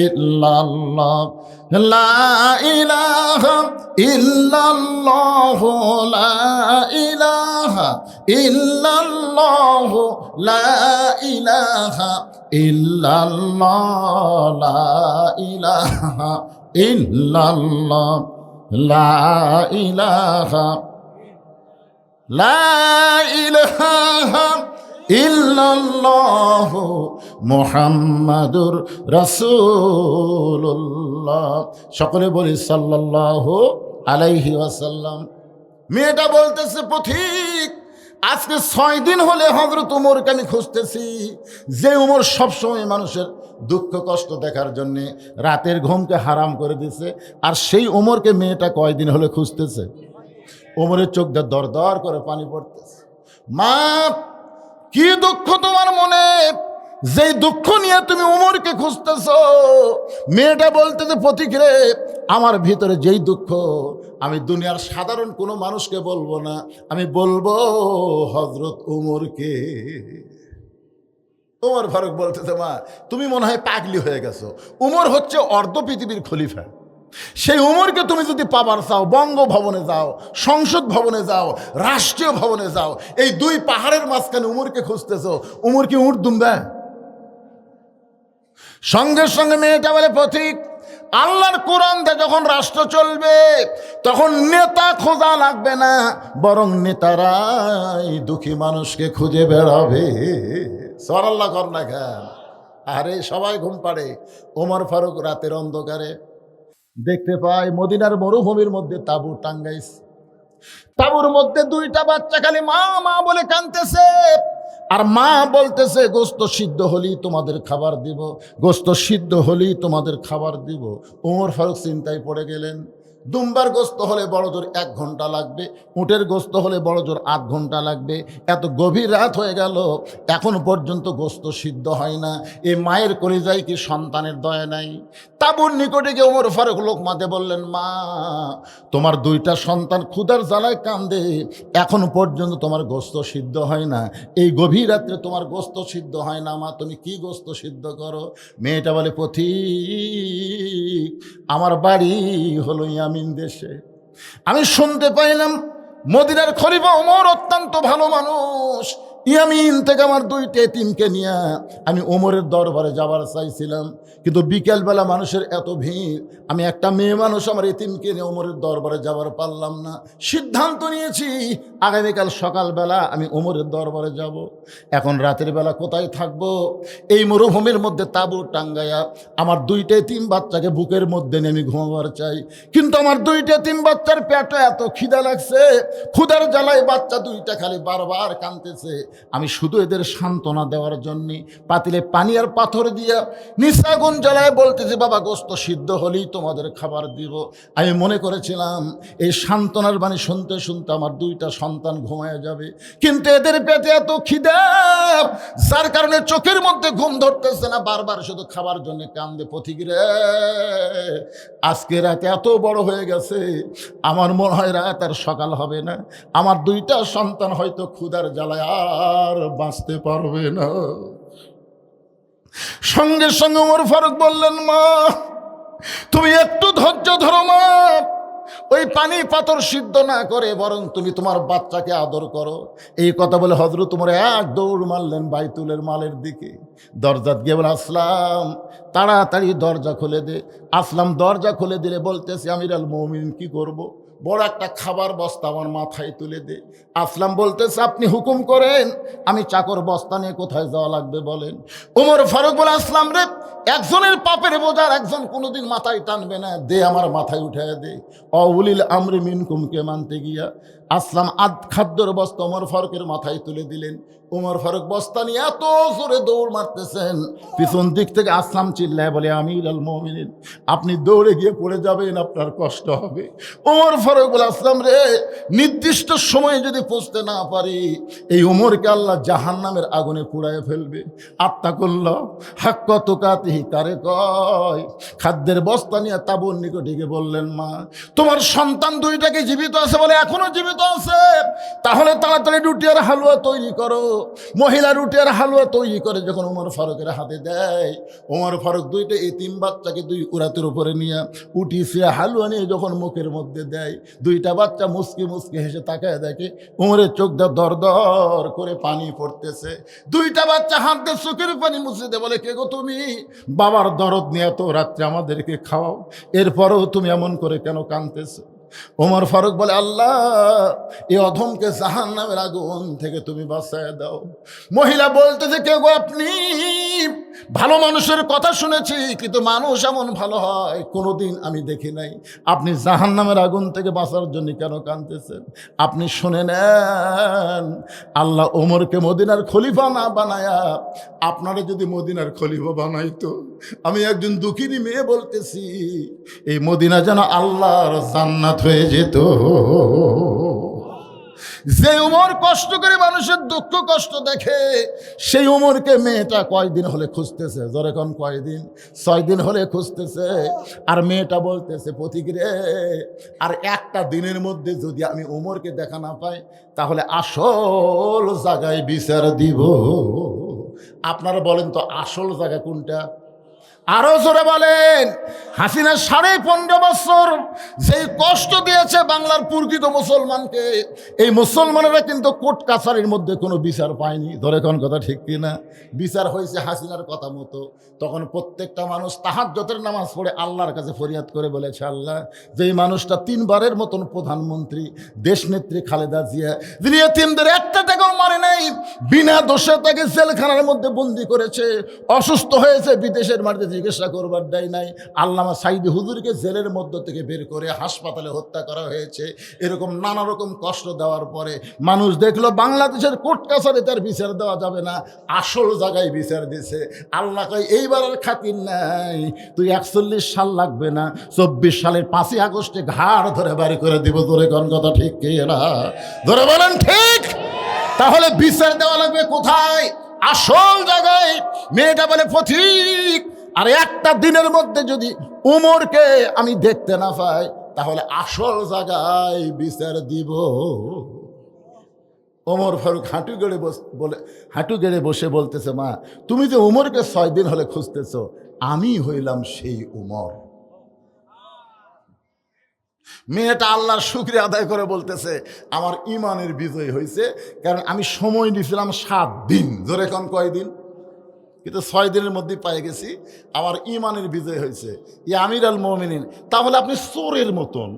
ইল্লাল্লাহ, লা ইলাহা ইল্লাল্লাহ, লা ইলাহা ইল্লাল্লাহ, লা ইলাহা ইল্লাল্লাহ, লা ইলাহা ইল্লাল্লাহ, লা ইলাহা, লা ইলাহা ইল্লাল্লাহ মুহাম্মাদুর রাসূলুল্লাহ। সকলে বলি সাল্লাল্লাহু আলাইহি ওয়াসাল্লাম। মেয়েটা বলতেছে, পথিক আজকে 6 দিন হলে হযরত ওমরকে আমি খুঁজতেছি, যে ওমর সবসময় মানুষের দুঃখ কষ্ট দেখার জন্যে রাতের ঘুমকে হারাম করে দিছে, আর সেই ওমরকে মেয়েটা কয়দিন হলে খুঁজতেছে। ওমরের চোখ দিয়ে দর দর করে পানি পড়তেছে। মা, কি দুঃখ তোমার মনে, যেই দুঃখ নিয়ে তুমি ওমরকে খুঁজতেছ? মেয়েটা বলতেছে, পথিক রে, আমার ভিতরে যেই দুঃখ, আমি দুনিয়ার সাধারণ কোনো মানুষকে বলবো না, আমি বলবো হযরত উমরকে। উমর ফারুক বলতেছে, মা তুমি মনে হয় পাগলি হয়ে গেছো, উমর হচ্ছে অর্ধ পৃথিবীর খলিফা। সেই উমরকে তুমি যদি পাবার চাও, বঙ্গভবনে যাও, সংসদ ভবনে যাও, রাষ্ট্রীয় ভবনে যাও, এই দুই পাহাড়ের মাঝখানে উমরকে খুঁজতেছো, উমর কি উঠ দুম্বা? সঙ্গে সঙ্গে মেয়েটা বলে, পথিক আল্লাহর কোরআন দিয়ে যখন রাষ্ট্র চলবে তখন নেতা খোঁজা লাগবে না, বরং নেতারাই দুঃখী মানুষকে খুঁজে বেড়াবে। সুবহানাল্লাহ কর না খান। আরে সবাই ঘুম পাড়ে, ওমর ফারুক রাতের অন্ধকারে দেখতে পায় মদিনার মরুভূমির মধ্যে তাঁবু টাঙ্গাইছে। তাঁবুর মধ্যে দুইটা বাচ্চা খালি মা মা বলে কাঁদতেছে, আর মা বলতেছে, গোস্ত সিদ্ধ হলেই তোমাদের খাবার দিব, গোস্ত সিদ্ধ হলেই তোমাদের খাবার দিব। ওমর ফারুক চিন্তায় পড়ে গেলেন, দুম্বার গোস্ত হলে বড় জোর 1 ঘন্টা লাগবে, উটের গোস্ত হলে বড় জোর 8 ঘন্টা লাগবে। এত গভীর রাত হয়ে গেল, এখন পর্যন্ত গোস্ত সিদ্ধ হয় না। এ মায়ের কলিজায় কি সন্তানের দয়া নাই? তাঁবুর নিকটে গিয়ে ওমর ফারুক লোকমাতে বললেন, মা তোমার 2টা সন্তান ক্ষুধার জ্বালায় কান্দে, এখন পর্যন্ত তোমার গোস্ত সিদ্ধ হয় না, এই গভীর রাত্রে তোমার গোস্ত সিদ্ধ হয় না, মা তুমি কি গোস্ত সিদ্ধ করো? মেয়েটা বলে, পথিক আমার বাড়ি হলো ইয়ামিন দেশে, আমি শুনতে পাইলাম মদিনার খলিফা ওমর অত্যন্ত ভালো মানুষ, ইয়ামিন থেকে আমার 2টা এতিমকে নিয়ে আমি ওমরের দরবারে যাবার চাইছিলাম, কিন্তু বিকেলবেলা মানুষের এত ভিড়, আমি একটা মেয়ে মানুষ আমার এতিমকে নিয়ে ওমরের দরবারে যাবার পারলাম না। সিদ্ধান্ত নিয়েছি আগামীকাল সকালবেলা আমি ওমরের দরবারে যাব। এখন রাতের বেলা কোথায় থাকবো? এই মরুভূমির মধ্যে তাঁবু টাঙ্গাইয়া আমার 2টা এতিম বাচ্চাকে বুকের মধ্যে নিয়ে আমি ঘুমাবার চাই, কিন্তু আমার 2টা এতিম বাচ্চার পেটে এত খিদা লাগছে, ক্ষুধার জ্বালায় বাচ্চা 2টা খালি বারবার কাঁদতেছে। আমি শুধু এদের সান্ত্বনা দেওয়ার জন্যে পাতিলে পানি আর পাথর দিয়া নিশাগুন জ্বালায় বলতেছে, বাবা গোস্ত সিদ্ধ হলেই তোমাদের খাবার দিব। আমি মনে করেছিলাম এই সান্ত্বনার বাণী শুনতে শুনতে আমার 2টা সন্তান ঘুমায় যাবে, কিন্তু এদের পেটে এত খিদা, যার কারণে চোখের মধ্যে ঘুম ধরতেছে না, বারবার শুধু খাবার জন্য কান্দে। পথিক রে, আজকে রাত এত বড় হয়ে গেছে, আমার মনে হয় রাত আর সকাল হবে না, আমার 2টা সন্তান হয়তো ক্ষুধার জ্বালায় আর বাঁচতে পারবে না। সঙ্গে সঙ্গে ওমর ফারুক বললেন, মা তুমি একটু ধৈর্য ধরো মা, ওই পানি পাথর সিদ্ধ না করে বরং তুমি তোমার বাচ্চাকে আদর করো। এই কথা বলে হযরত ওমর এক দৌড় মারলেন বাইতুলের মালের দিকে। দরজাত গিয়ে বলে, আসলাম তাড়াতাড়ি দরজা খুলে দে। আসলাম দরজা খুলে দিলে বলতেছে, আমির আল মুমিনিন কি করব? বড় একটা খাবার বস্তা আমার মাথায় তুলে দে। আসলাম বলতেছে, আপনি হুকুম করেন, আমি চাকর বস্তা নিয়ে কোথায় যাওয়া লাগবে বলেন। ওমর ফারুক বলে, আসলাম রে, একজনের পাপের বোঝার একজন কোনোদিন মাথায় টানবে না, দে আমার মাথায় উঠায় দে। অউলিল আমরি মিনকুমকে মানতে গিয়া আসলাম খাদ্যর বস্তা ওমর ফারুকের মাথায় তুলে দিলেন। ওমর ফারুক বস্তা নিয়ে এত জোরে দৌড় মারতেছেন, পিছন দিক থেকে আসলাম চিল্লায় বলে, আমির আল মুমিনিন আপনি দৌড়ে গিয়ে পড়ে যাবেন, আপনার কষ্ট হবে। ওমর ফারুক বলে, আসলাম রে, নির্দিষ্ট সময়ে যদি পৌঁছতে না পারি, এই উমরকে আল্লাহ জাহান্নামের আগুনে পুড়ায় ফেলবে। আত্মা করল হাক্ক তুকাতিহি কারে কয়। খাদ্যের বস্তা নিয়ে তাঁবুর নিকটে গিয়ে বললেন, মা তোমার সন্তান 2টাকে জীবিত আছে বলে এখনো জীবিত আছে, তাহলে তাড়াতাড়ি রুটি আর হালুয়া তৈরি করো। মহিলা রুটি আর হালুয়া তৈরি করে যখন ওমর ফারুকের হাতে দেয়, ওমর ফারুক 2টা এতিম বাচ্চাকে 2 উরাতের উপরে নিয়ে উঠিয়ে হালুয়া নিয়ে যখন মুখের মধ্যে দেয়, 2টা বাচ্চা মুসকি মুসকি হেসে তাকায় দেখে ওমরের চোখ দিয়ে দর দর করে পানি পড়তেছে। 2টা বাচ্চা হাত দিয়ে চোখের পানি মুছে দে, বলে, কে গো তুমি? বাবার দরদ নিয়ে তো রাত্রে আমাদেরকে খাওয়াও, এরপরেও তুমি এমন করে কেন কাঁদতেছো? ওমর ফারুক বলে, আল্লাহ এই অধমকে জাহান্নামের আগুন থেকে তুমি বাঁচায় দাও। মহিলা বলতেছে, কে গো আপনি? ভালো মানুষের কথা শুনেছি, কিন্তু মানুষ এমন ভালো হয় কোনোদিন আমি দেখি নাই। আপনি জাহান্নামের আগুন থেকে বাঁচার জন্য কেন কাঁদতেছেন? আপনি শুনে নেন, আল্লাহ ওমরকে মদিনার খলিফা না বানায়া আপনারা যদি মদিনার খলিফা বানাইতো, আমি একজন দুঃখিনী মেয়ে বলতেছি, এই মদিনা যেন আল্লাহর জান্নাত হয়ে যেত। যে উমর কষ্ট করে মানুষের দুঃখ কষ্ট দেখে, সেই উমরকে মেয়েটা কয়দিন হলে খুঁজতেছে, জোরে কোন কয়দিন? 6 দিন হলে খুঁজতেছে। আর মেয়েটা বলতেছে, পথিকরে, আর একটা দিনের মধ্যে যদি আমি উমরকে দেখা না পাই, তাহলে আসল জায়গায় বিচার দিব। আপনারা বলেন তো আসল জায়গা কোনটা? আরো জোরে বলেন। হাসিনা 15.5 বছর যেই কষ্ট দিয়েছে বাংলার প্রকৃত মুসলমানকে, এই মুসলমানেরা কিন্তু কোর্ট কাছারির মধ্যে কোনো বিচার পায়নি। ধরে কোন কথা ঠিক কিনা? বিচার হয়েছে হাসিনার কথা মতো। তখন প্রত্যেকটা মানুষ তাহাজ্জুদের নামাজ পড়ে আল্লাহর কাছে ফরিয়াদ করে বলেছে, আল্লাহ, যেই মানুষটা 3 বারের মতন প্রধানমন্ত্রী, দেশনেত্রী খালেদা জিয়া, যিনি এতিমদের একটা টাকাও মারে নাই, বিনা দোষে তাকে জেলখানার মধ্যে বন্দি করেছে, অসুস্থ হয়েছে, বিদেশের মাটিতে চিকিৎসা করবার দেয় নাই, আল্লামা সাইদি হুজুরকে জেলের মধ্য থেকে বের করে হাসপাতালে হত্যা করা হয়েছে, এরকম নানা রকম কষ্ট দেওয়ার পরে মানুষ দেখলো বাংলাদেশের কোর্ট কাছারি তার বিচার দেওয়া যাবে না, আসল জায়গায় বিচার দিছে। আল্লাহ কয়, এইবার আর খাতির নাই, তুই 41 সাল লাগবে না, 24 সালের 5ই আগস্টে ঘাড় ধরে বাড়ি করে দিব। ধরে কোন কথা ঠিক কি না? ধরে বলেন ঠিক। তাহলে বিচার দেওয়া লাগবে কোথায়? আসল জায়গায়। মেয়েটা বলে, পথিক, আর একটা দিনের মধ্যে যদি উমরকে আমি দেখতে না পাই, তাহলে আসল জায়গায় বিচার দিব। ওমর ফারুক হাঁটু গেড়ে বসে বলতেছে, মা, তুমি যে উমরকে 6 দিন হলে খুঁজতেছ, আমি হইলাম সেই উমর। মেয়েটা আল্লাহর শুকরিয়া আদায় করে বলতেছে, আমার ইমানের বিজয় হয়েছে, কারণ আমি সময় নিয়েছিলাম 7 দিন। জোরে কোন কয়দিন? কিন্তু 6 দিনের মধ্যে পেয়ে গেছি, আমার ইমানের বিজয় হয়েছে। ইয়া আমির আল মুমিনিন, তাহলে আপনি চোরের মতন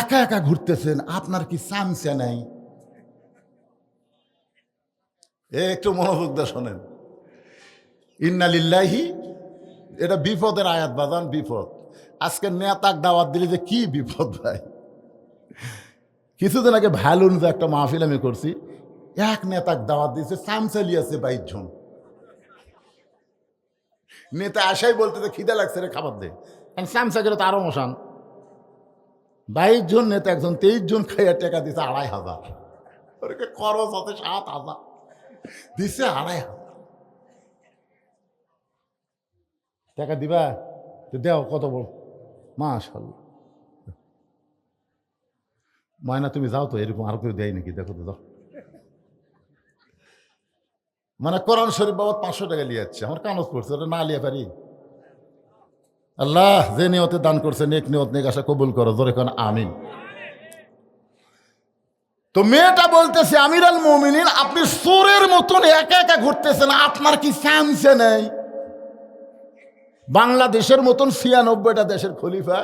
একা একা ঘুরতেছেন, আপনার কি চামচা নাই? একটু মনোযোগ দিয়ে শোনেন। ইন্না লিল্লাহি, এটা বিপদের আয়াত বাজান, বিপদ। আজকে নেতাক দাওয়াত দিলে যে কি বিপদ ভাই। কিছুদিন আগে ভ্যালুন যে একটা মাহফিল আমি করছি, এক নেতাক দাওয়াত দিয়েছে, চামচালি আছে 22 জন। নেতা আসাই বলতে, খিদে লাগছে রে, খাবার দে। চামচা গেলে তো আরো মশান। 22 জন নেতা, একজন 23 জন খাইয়া টাকা দিছে 2500। ওরকে খরচ হতে 7000 দিছে, 2500 টাকা দিবা তো দেও। কত বল, মাশাআল্লাহ। ময়না, তুমি যাও তো, এরকম আর কেউ দেয় নাকি? দেখো তো, যাও। মানে কোরআন শরীফ বাবদ 500 টাকা লিয়ে যাচ্ছে, আমার কানজ পড়ছে, ওটা না লিয়ে পারি? আল্লাহ যে নিয়তে দান করছে, নেক নিয়ত নেক আশা কবুল করো। জোরে কোন আমিন। তো মেয়েটা বলতেছে, আমির আল মুমিনিন, আপনি চোরের মতন একা একা ঘুরতেছেন, আপনার কি চামচে নেই? বাংলাদেশের মতন 96টা দেশের খলিফা,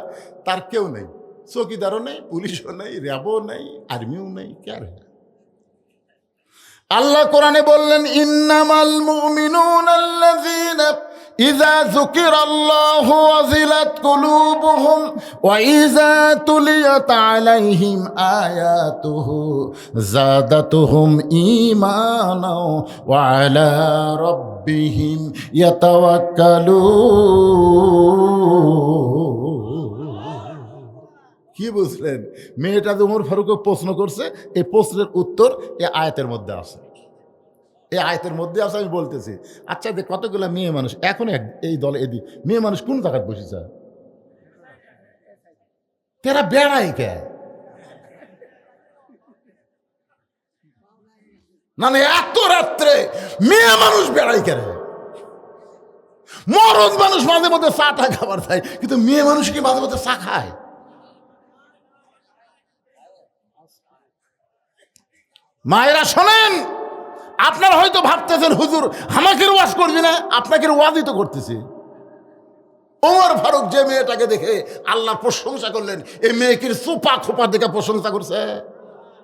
তার কেউ নেই, চৌকিদারও নেই, পুলিশও নেই, র্যাবও নেই, আর্মিও নেই। কে? আল্লাহ কোরআনে বললেন, ইন্নামাল মুমিনুনাল্লাযীনা ইযা যুকিরাল্লাহু ওয়াজিলাত কুলুবুহুম ওয়া ইযা তুলিয়াত আলাইহিম আয়াতুহু যাদাতুহুম ঈমানাও ওয়া আলা রাব্বিহিম ইয়াতাওয়াক্কালুন। কি বুঝলেন? মেয়েটা যে উমর ফারুককে প্রশ্ন করছে, এই প্রশ্নের উত্তর এই আয়াতের মধ্যে আছে। এই আয়াতের মধ্যে আছে। আমি বলতেছি, আচ্ছা, যে কতগুলো মেয়ে মানুষ এখন এই দলে, এদিক মেয়ে মানুষ কোন জায়গায় বসেছে? তারা বেড়াই কে? মানে এত রাত্রে মেয়ে মানুষ বেড়াই কেন? মরদ মানুষ মাঝে মধ্যে চাটা খাবার খায়, কিন্তু মেয়ে মানুষ কি মাঝে মধ্যে চা খায়? মায়েরা শোনেন, আপনারা হয়তো ভাবতেছেন, হুজুর আমাকে ওয়াজ করবি না, আপনাকে ওয়াজই তো করতেছি। ওমর ফারুক যে মেয়েটাকে দেখে আল্লাহ প্রশংসা করলেন, এই মেয়েকে সুপা খোপা দেখে প্রশংসা করছে,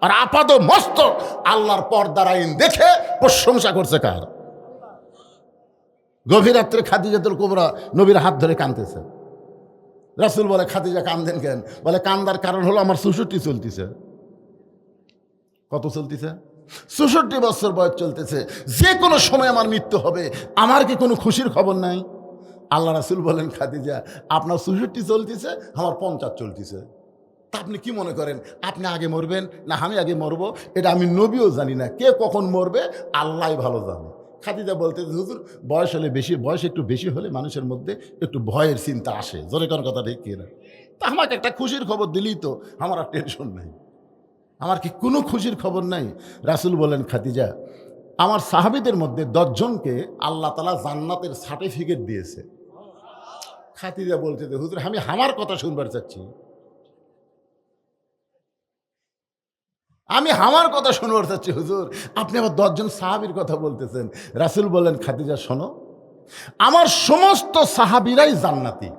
আর আপাত মস্তক আল্লাহর পর্দার আইন দেখে প্রশংসা করছে কার? গভীর রাত্রে খাদিজাতুল কুবরা নবীর হাত ধরে কাঁদতেছে। রাসূল বলে, খাদিজা কান্দেন কেন? বলে, কান্দার কারণ হলো আমার 64 চলতেছে। কত চলতেছে? 64 বছর বয়স চলতেছে, যে কোনো সময় আমার মৃত্যু হবে, আমার কি কোনো খুশির খবর নাই? আল্লাহ রাসূল বলেন, খাদিজা, আপনার 64 চলতেছে, আমার 50 চলতেছে। তা আপনি কি মনে করেন আপনি আগে মরবেন না আমি আগে মরবো? এটা আমি নবীও জানি না, কে কখন মরবে আল্লাহ ভালো জানে। খাদিজা বলতে, হুজুর বয়স হলে বেশি, বয়স একটু বেশি হলে মানুষের মধ্যে একটু ভয়ের চিন্তা আসে, জোরে কোন কথা ঠিক কিনা? তা আমাকে একটা খুশির খবর দিলেই তো আমার আর টেনশন নাই। আমার কি কোনো খুশির খবর নাই? রাসূল বলেন, খাদিজা আমার সাহাবীদের মধ্যে 10 জনকে আল্লাহ তাআলা জান্নাতের সার্টিফিকেট দিয়েছে। খাদিজা বলতে, হুজুর আমি আমার কথা শুনবার চাচ্ছি, আমি আমার কথা শুনবার চাচ্ছি হুজুর, আপনি আবার 10 জন সাহাবীর কথা বলতেছেন। রাসূল বললেন, খাদিজা শোনো, আমার সমস্ত সাহাবীরাই জান্নাতি।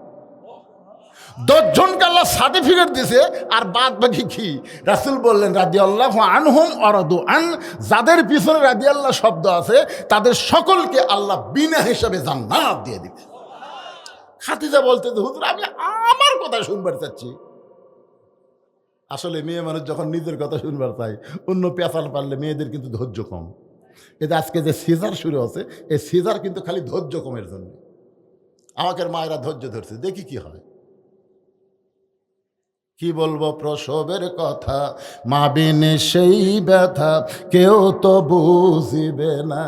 10 জনকে আল্লাহ সার্টিফিকেট দিয়েছে, আর বাদ বাকি কি? রাসূল বললেন, রাদিয়াল্লাহু আনহুম ওয়া রাদু আন, যাদের পিছনে রাদিয়াল্লাহ শব্দ আছে তাদের সকলকে আল্লাহ বিনা হিসাবে জান্নাত দিয়ে দিবে। খাদিজা বলতে, হুজুর আমি আমার কথা শুনবার চাচ্ছি। আসলে মেয়ে মানুষ যখন নিজের কথা শুনবার চাই, অন্য পেঁচাল পারলে মেয়েদের কিন্তু ধৈর্য কম। এটা আজকে যে সিজার শুরু আছে, এই সিজার কিন্তু খালি ধৈর্য কমের জন্য। আমাকে মায়েরা ধৈর্য ধরছে, দেখি কি হয়। কি বলবো প্রসবের কথা, মা বিনে সেই ব্যথা কেউ তো বুঝিবে না।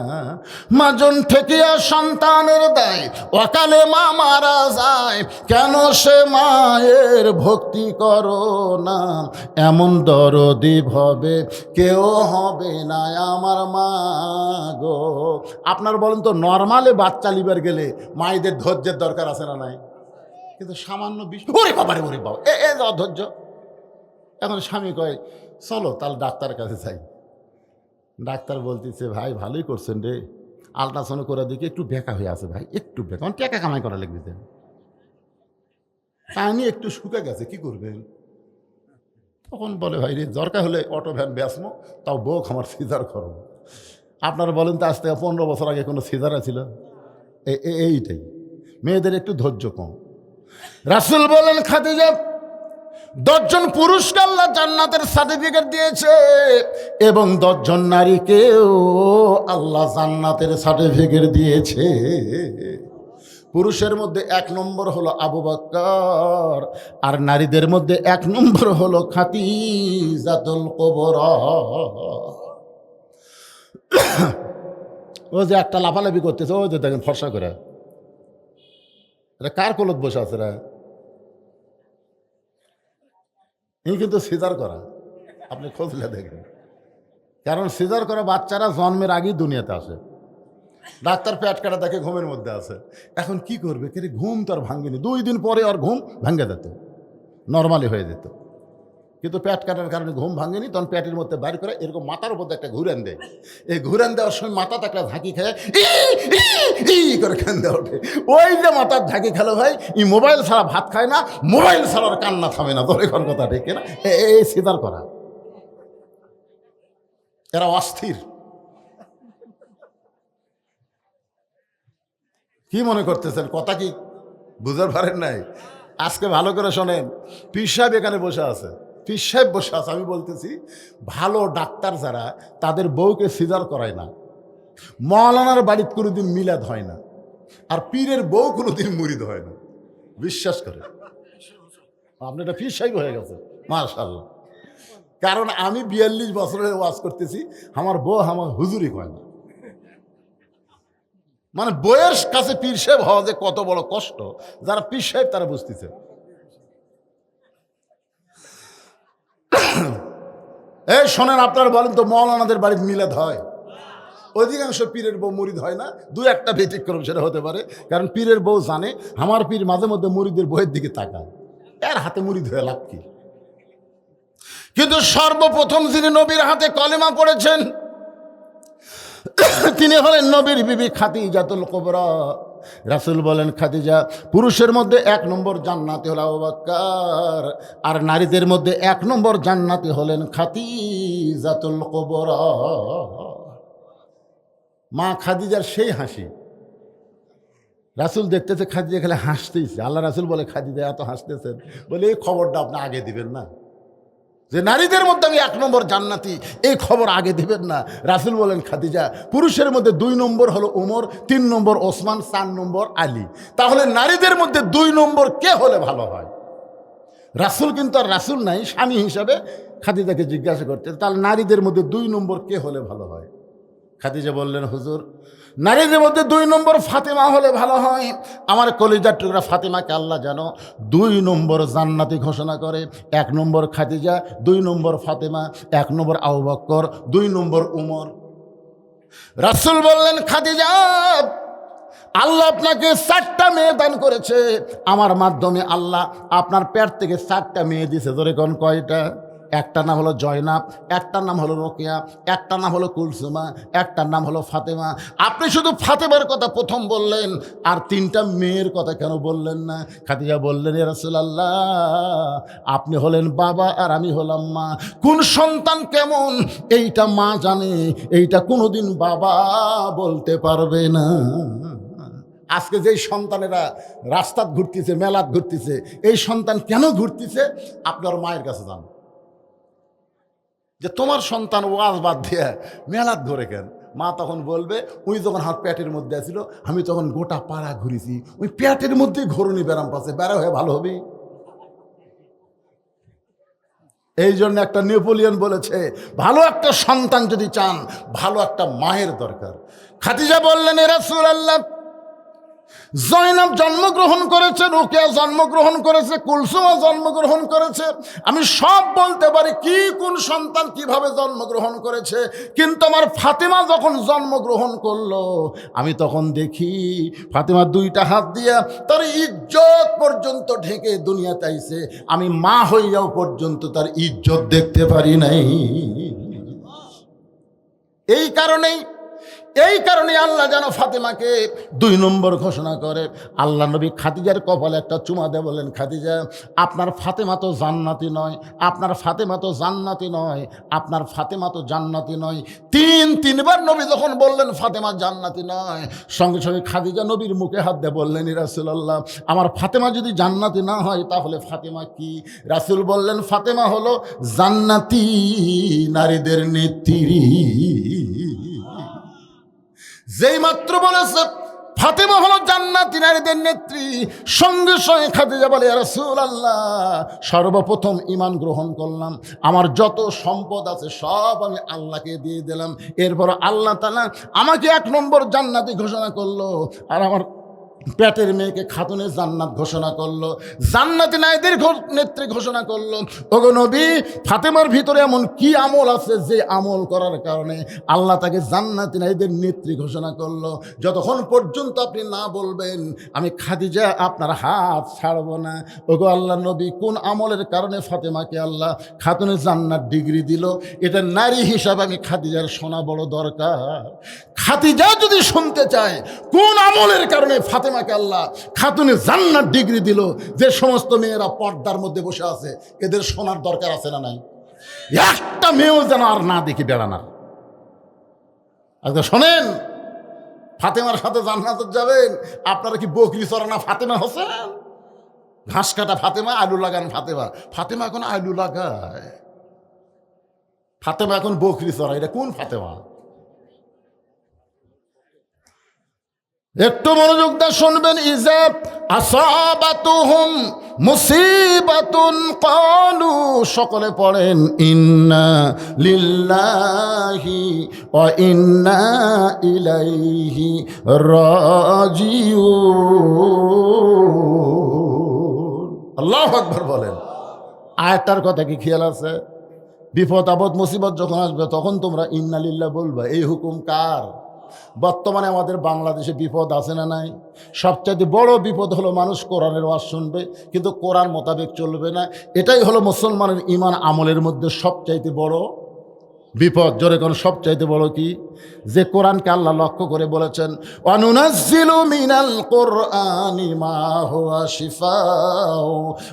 মাজন ঠেকিয়া সন্তানের দায়, অকালে মা মারা যায়, কেন সে মায়ের ভক্তি করো না। এমন দরদি ভবে কেউ হবে না আমার মা গো। আপনার বলেন তো, নর্মালে বাচ্চা লিবার গেলে মায়েদের ধৈর্যের দরকার আছে না নাই? কিন্তু সামান্য বিষয়, ওরে বাবা রে, ওরে বাবা, এ অধৈর্য। এখন স্বামী কয় চলো তাহলে ডাক্তারের কাছে যাই। ডাক্তার বলতেছে, ভাই ভালোই করছেন রে, আল্ট্রাসাউন্ড করে দেখি একটু বেঁকা হয়ে আছে ভাই, একটু বেঁকা, মানে টাকা কামাই করা লাগবে। পানি একটু শুকে গেছে, কি করবেন? তখন বলে, ভাই রে দরকার হলে অটো ভ্যান বেসমো, তাও বউ আমার সিজার করবো। আপনারা বলেন তো, আজ থেকে 15 বছর আগে কোনো সিজার ছিল? এইটাই, মেয়েদের একটু ধৈর্য কম। রাসূল বলেন, খাদিজা 10 জন পুরুষকে আল্লাহ জান্নাতের সার্টিফিকেট দিয়েছে, এবং 10 জন নারীকেও আল্লাহ জান্নাতের সার্টিফিকেট দিয়েছে। পুরুষের মধ্যে 1 নম্বর হলো আবু বকর, আর নারীদের মধ্যে 1 নম্বর হলো খাদিজাতুল কুবরা। ও যে একটা লাফালাফি করতেছে, ওই যে দেখেন ফর্সা করে, এটা কার কোলত বসে আছে রা? এই কিন্তু সিজার করা, আপনি খোঁজলে দেখেন। কারণ সিজার করা বাচ্চারা জন্মের আগেই দুনিয়াতে আসে। ডাক্তার পেট কাটা দেখে ঘুমের মধ্যে আছে। এখন কি করবে? কিন্তু ঘুম তো আর ভাঙেনি, 2 দিন পরে আর ঘুম ভাঙে যেত, নর্মালি হয়ে যেত। কিন্তু পেট কাটার কারণে ঘুম ভাঙেনি, তখন পেটের মধ্যে বাইর করে এরকম মাথার উপর একটা ঘুরান দেয়। এই ঘুরান দেওয়ার সময় মাথাতে একটা ঝাঁকি খেয়ে করে কান্দে ওঠে। ওই যে মাথার ঝাঁকি খেলো ভাই, এই মোবাইল ছাড়া ভাত খায় না, মোবাইল ছাড়ার কান্না থামে না, তোর এখন কথা ঠিক না? এই সিজার করা, এরা অস্থির। কি মনে করতেছেন? কথা কি বুঝতে পারেন নাই? আজকে ভালো করে শোনেন, পীর সাহেব এখানে বসে আছে, পীর সাহেব বসে আছে। আমি বলতেছি, ভালো ডাক্তার যারা, তাদের বউকে সিজার করায় না। মৌলানার বাড়িতে কোনোদিন মিলাদ হয় না, আর পীরের বউ কোনোদিন মুরিদ হয় না। বিশ্বাস করে, আপনি এটা পীর সাহেব হয়ে গেছে, মাশাআল্লাহ। কারণ আমি 42 বছরের ওয়াজ করতেছি, আমার বউ আমার হুজুরি হয় না। মানে বইয়ের কাছে পীর সাহেব হওয়া যে কত বড় কষ্ট, যারা পীর সাহেব তারা বুঝতেছে। এই শোনেন, আপনারা বলেন তো, মৌলানাদের বাড়িতে মিলাদ হয়? অধিকাংশ পীরের বউ মুরিদ হয় না, 2-1টা ব্যতিক্রম সেটা হতে পারে। কারণ পীরের বউ জানে আমার পীর মাঝে মধ্যে মুরিদের বইয়ের দিকে তাকায়, এর হাতে মুরিদ হয়ে লাভ কি? কিন্তু সর্বপ্রথম যিনি নবীর হাতে কলেমা পড়েছেন, তিনি হলেন নবীর বিবি খাদিজাতুল কুবরা। রাসূল বলেন, খাদিজা পুরুষের মধ্যে 1 নম্বর জান্নাতি হলো আবু বকর, আর নারীদের মধ্যে 1 নম্বর জান্নাতি হলেন খাদিজাতুল কুবরা। মা খাদিজার সেই হাসি, রাসূল দেখতেছে খাদিজা খেলে হাসতেইছে। আল্লাহ রাসূল বলে, খাদিজা এত হাসতেছেন, বলে এই খবরটা আপনি আগে দিবেন না, যে নারীদের মধ্যে আমি 1 নম্বর জান্নাতি, এই খবর আগে দিবেন না? রাসূল বলেন, খাদিজা পুরুষের মধ্যে 2 নম্বর হলো উমর, 3 নম্বর ওসমান, 4 নম্বর আলী। তাহলে নারীদের মধ্যে 2 নম্বর কে হলে ভালো হয়? রাসূল কিন্তু আর রাসূল নাই, স্বামী হিসাবে খাদিজাকে জিজ্ঞাসা করতে, তাহলে নারীদের মধ্যে 2 নম্বর কে হলে ভালো হয়? খাদিজা বললেন, হুজুর নারীদের মধ্যে 2 নম্বর ফাতেমা হলে ভালো হয়। আমার কলিজার টুকরা ফাতেমাকে আল্লাহ যেন 2 নম্বর জান্নাতি ঘোষণা করে। 1 নম্বর খাদিজা, 2 নম্বর ফাতেমা, 1 নম্বর আবু বকর, 2 নম্বর উমর। রাসূল বললেন, খাদিজা আল্লাহ আপনাকে 4টা মেয়ে দান করেছে, আমার মাধ্যমে আল্লাহ আপনার পেট থেকে 4টা মেয়ে দিয়েছে। ধরে কোন কয়টা? একটার নাম হলো জয়নাব, একটার নাম হলো রোকেয়া, একটার নাম হলো কুলসুমা, একটার নাম হলো ফাতেমা। আপনি শুধু ফাতেমার কথা প্রথম বললেন, আর 3টা মেয়ের কথা কেন বললেন না? খাদিজা বললেন, ইয়া রাসূলুল্লাহ আপনি হলেন বাবা আর আমি হলাম মা, কোন সন্তান কেমন এইটা মা জানে, এইটা কোনোদিন বাবা বলতে পারবে না। আজকে যেই সন্তানেরা রাস্তাত ঘুরতেছে, মেলাত ঘুরতেছে, এই সন্তান কেন ঘুরতেছে? আপনার মায়ের কাছে যান, যে তোমার সন্তান ওয়াজ বাদ দিয়ে মেলাত ধরে কেন? মা তখন বলবে, ওই যখন হাত পেটের মধ্যে আসছিল, আমি তখন গোটা পাড়া ঘুরেছি, ওই পেটের মধ্যেই ঘরুনি ব্যারাম পাচ্ছে, বেড়া হয়ে ভালো হবে। এই জন্য একটা নেপোলিয়ন বলেছে, ভালো একটা সন্তান যদি চান, ভালো একটা মায়ের দরকার। খাদিজা বললেন, এ রাসূলুল্লাহ জয়নাব জন্মগ্রহণ করেছে, রোকেয়া জন্মগ্রহণ করেছে, কুলসুমা জন্মগ্রহণ করেছে, আমি সব বলতে পারি কি কোন সন্তান কিভাবে জন্মগ্রহণ করেছে, কিন্তু আমার ফাতেমা যখন জন্মগ্রহণ করলো, আমি তখন দেখি ফাতেমা 2টা হাত দিয়া তার ইজ্জত পর্যন্ত ঢেকে দুনিয়াতে আইছে, আমি মা হইয়াও পর্যন্ত তার ইজ্জত দেখতে পারি নাই। এই কারণে আল্লাহ যেন ফাতেমাকে 2 নম্বর ঘোষণা করে। আল্লাহ নবী খাদিজার কপালে একটা চুমা দিয়ে বললেন, খাদিজা আপনার ফাতেমা তো জান্নাতি নয়, আপনার ফাতেমা তো জান্নাতি নয়, আপনার ফাতেমা তো জান্নাতি নয়। 3বার নবী যখন বললেন ফাতেমা জান্নাতি নয়, সঙ্গে সঙ্গে খাদিজা নবীর মুখে হাত দিয়ে বললেন, ইয়া রাসূলুল্লাহ আমার ফাতেমা যদি জান্নাতি না হয় তাহলে ফাতেমা কি? রাসূল বললেন, ফাতেমা হলো জান্নাতি নারীদের নেত্রী। যেই মাত্র বলেছে ফাতেমা হলো জান্নাতি নারীদের নেত্রী, সঙ্গে সঙ্গে খাদিজা বলে, ইয়া রাসূলুল্লাহ সর্বপ্রথম ঈমান গ্রহণ করলাম, আমার যত সম্পদ আছে সব আমি আল্লাহকে দিয়ে দিলাম। এরপর আল্লাহ তাআলা আমাকে 1 নম্বর জান্নাতি ঘোষণা করলো, আর আমার পেটের মেয়েকে খাতুনে জান্নাত ঘোষণা করলো, জান্নাতি নারীদের নেত্রী ঘোষণা করলো। ওগো নবী, ফাতেমার ভিতরে এমন কি আমল আছে যে আমল করার কারণে আল্লাহ তাকে জান্নাতি নারীদের নেত্রী ঘোষণা করলো? যতক্ষণ পর্যন্ত আপনি না বলবেন আমি খাদিজা আপনার হাত ছাড়ব না। ওগো আল্লাহ নবী, কোন আমলের কারণে ফাতেমাকে আল্লাহ খাতুনে জান্নাত ডিগ্রি দিল, এটা নারী হিসাবে আমি খাদিজার শোনা বড় দরকার। খাদিজা যদি শুনতে চায় কোন আমলের কারণে ফাতেমাকে আল্লাহ খাতুনে জান্নাত ডিগ্রি দিল, যে সমস্ত মেয়েরা পর্দার মধ্যে বসে আছে এদের শোনার দরকার আছে না নাই? একটা মেয়েও যেন আর না দেখি বেড়ানা। আচ্ছা শোনেন, ফাতেমার সাথে জান্নাতে যাবেন, আপনারা কি বকরি চড়ানা ফাতেমা হোসেন? ঘাস কাটা ফাতেমা, আলু লাগান ফাতেমা। ফাতেমা এখন আলু লাগায়, ফাতেমা এখন বকরি চড়ায়। এটা কোন ফাতেমা? একটু মনোযোগ দিয়ে শুনবেন। ইজাব আসাবাতুহুম মুসিবাতুন ক্বালু, সকলে পড়েন ইন্না লিল্লাহি ওয়া ইন্না ইলাইহি রাজিউন। আল্লাহু আকবার বলেন। আয়াতটার কথা কি খেয়াল আছে? বিপদ আপদ মুসিবত যখন আসবে তখন তোমরা ইন্না লিল্লাহ বলবা। এই হুকুম কার? বর্তমানে আমাদের বাংলাদেশে বিপদ আছে না নাই? সবচাইতে বড় বিপদ হলো মানুষ কোরআনের ওয়াজ শুনবে কিন্তু কোরআন মোতাবেক চলবে না। এটাই হলো মুসলমানের ঈমান আমলের মধ্যে সবচাইতে বড় বিপদ। জোরে কোন সবচাইতে বড় কি? যে কোরআনকে আল্লাহ লক্ষ্য করে বলেছেন, ওয়ানুনাজ্জিলু মিনাল কুরআনি মা হুয়া শিফাউ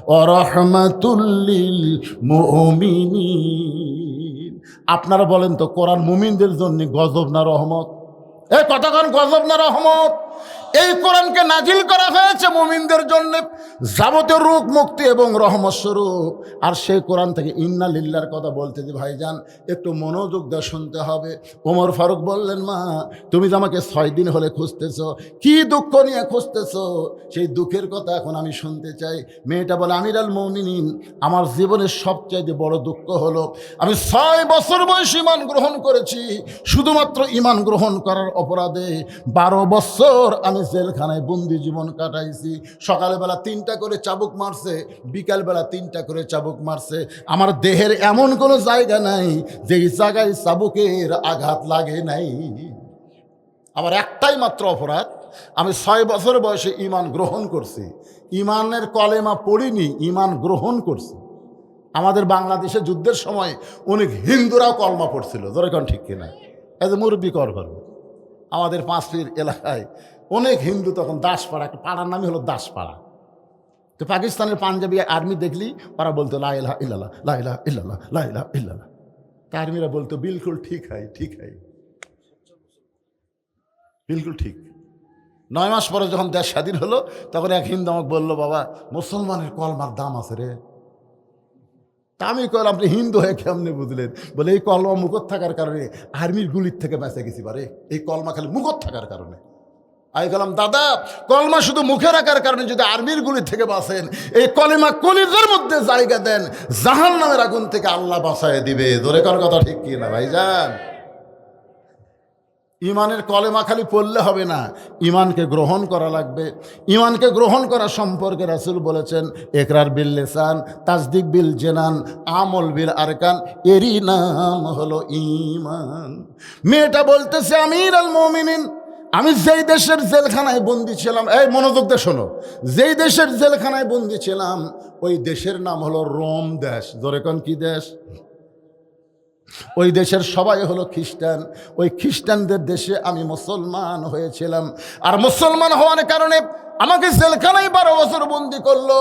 ওয়া রাহমাতুল লিল মুমিনিন। আপনারা বলেন তো, কোরআন মুমিনদের জন্য গজব না রহমত? এ কতক্ষণ গজব না রহমত? এই কোরআনকে নাজিল করা হয়েছে মুমিনদের জন্য যাবতীয় রোগ মুক্তি এবং রহমত স্বরূপ। আর সেই কোরআন থেকে ইন্না লিল্লাহর কথা বলতে যে ভাইজান একটু মনোযোগ দিয়ে শুনতে হবে। ওমর ফারুক বললেন, মা তুমি যে আমাকে 6 দিন হলে খুঁজতেছো, কি দুঃখ নিয়ে খুঁজতেছো, সেই দুঃখের কথা এখন আমি শুনতে চাই। মেয়েটা বলে, আমিরুল মুমিনিন, আমার জীবনের সবচাইতে বড় দুঃখ হলো আমি 6 বছর বয়সে ঈমান গ্রহণ করেছি, শুধুমাত্র ঈমান গ্রহণ করার অপরাধে 12 বছর আমি জেলখানায় বন্দি জীবন কাটাইছি। সকালবেলা 3টা করে চাবুক মারছে, বিকালবেলা 3টা করে চাবুক মারছে। আমার দেহের এমন কোনো জায়গা নাই যেই জায়গায় চাবুকের আঘাত লাগে নাই। আমার একটাই মাত্র অপরাধ, আমি 6 বছর বয়সে ঈমান গ্রহণ করছি। ঈমানের কলেমা পড়িনি, ঈমান গ্রহণ করছি। আমাদের বাংলাদেশে যুদ্ধের সময় অনেক হিন্দুরাও কলমা পড়ছিল, যেরকম ঠিক কিনা, এই যে মুরব্বী কর করবে। আমাদের পাঁচপির এলাকায় অনেক হিন্দু, তখন দাসপাড়া, একটা পাড়ার নামই হলো দাসপাড়া। তো পাকিস্তানের পাঞ্জাবি আর্মি দেখলি ওরা বলতো লা ইলাহা ইল্লাল্লাহ, লা ইলাহা ইল্লাল্লাহ, লা ইলাহা ইল্লাল্লাহ। তা আর্মিরা বলতো বিলকুল ঠিক হয়, ঠিক হয়, বিলকুল ঠিক। 9 মাস পরে যখন দেশ স্বাধীন হলো, তখন এক হিন্দু আমাকে বললো, বাবা মুসলমানের কলমার দাম আছে রে। তা আমি কইলাম, আপনি হিন্দু হয়ে কেমনে বুঝলেন? বলে, এই কলমা মুখত থাকার কারণে আর্মির গুলির থেকে বেঁচে গেছি পারে, এই কলমা খালি মুখত থাকার কারণে। আমি বললাম, দাদা কলমা শুধু মুখে রাখার কারণে যদি আর্মির গুলি থেকে বাঁচেন, এই কলিমা কলিজার মধ্যে জায়গা দেন, জাহান্নামের আগুন থেকে আল্লাহ বাঁচায় দিবে। জোরে কোন কথা ঠিক কি না ভাইজান? ঈমানের কলেমা খালি পড়লে হবে না, ঈমানকে গ্রহণ করা লাগবে। ঈমানকে গ্রহণ করা সম্পর্কে রাসূল বলেছেন, ইকরার বিল লিসান, তাসদিক বিল জিনান, আমল বিল আরকান, এরই নাম হলো ঈমান। মেয়েটা বলতেছে, আমিরুল মুমিনিন, আমি যেই দেশের জেলখানায় বন্দি ছিলাম, এই মনোযোগ দিয়ে শোনো, যেই দেশের জেলখানায় বন্দি ছিলাম ওই দেশের নাম হলো রোম দেশ। জোরে কোন কি দেশ? ওই দেশের সবাই হলো খ্রিস্টান। ওই খ্রিস্টানদের দেশে আমি মুসলমান হয়েছিলাম। আর মুসলমান হওয়ার কারণে আমাকে জেলখানায় 12 বছর বন্দি করলো।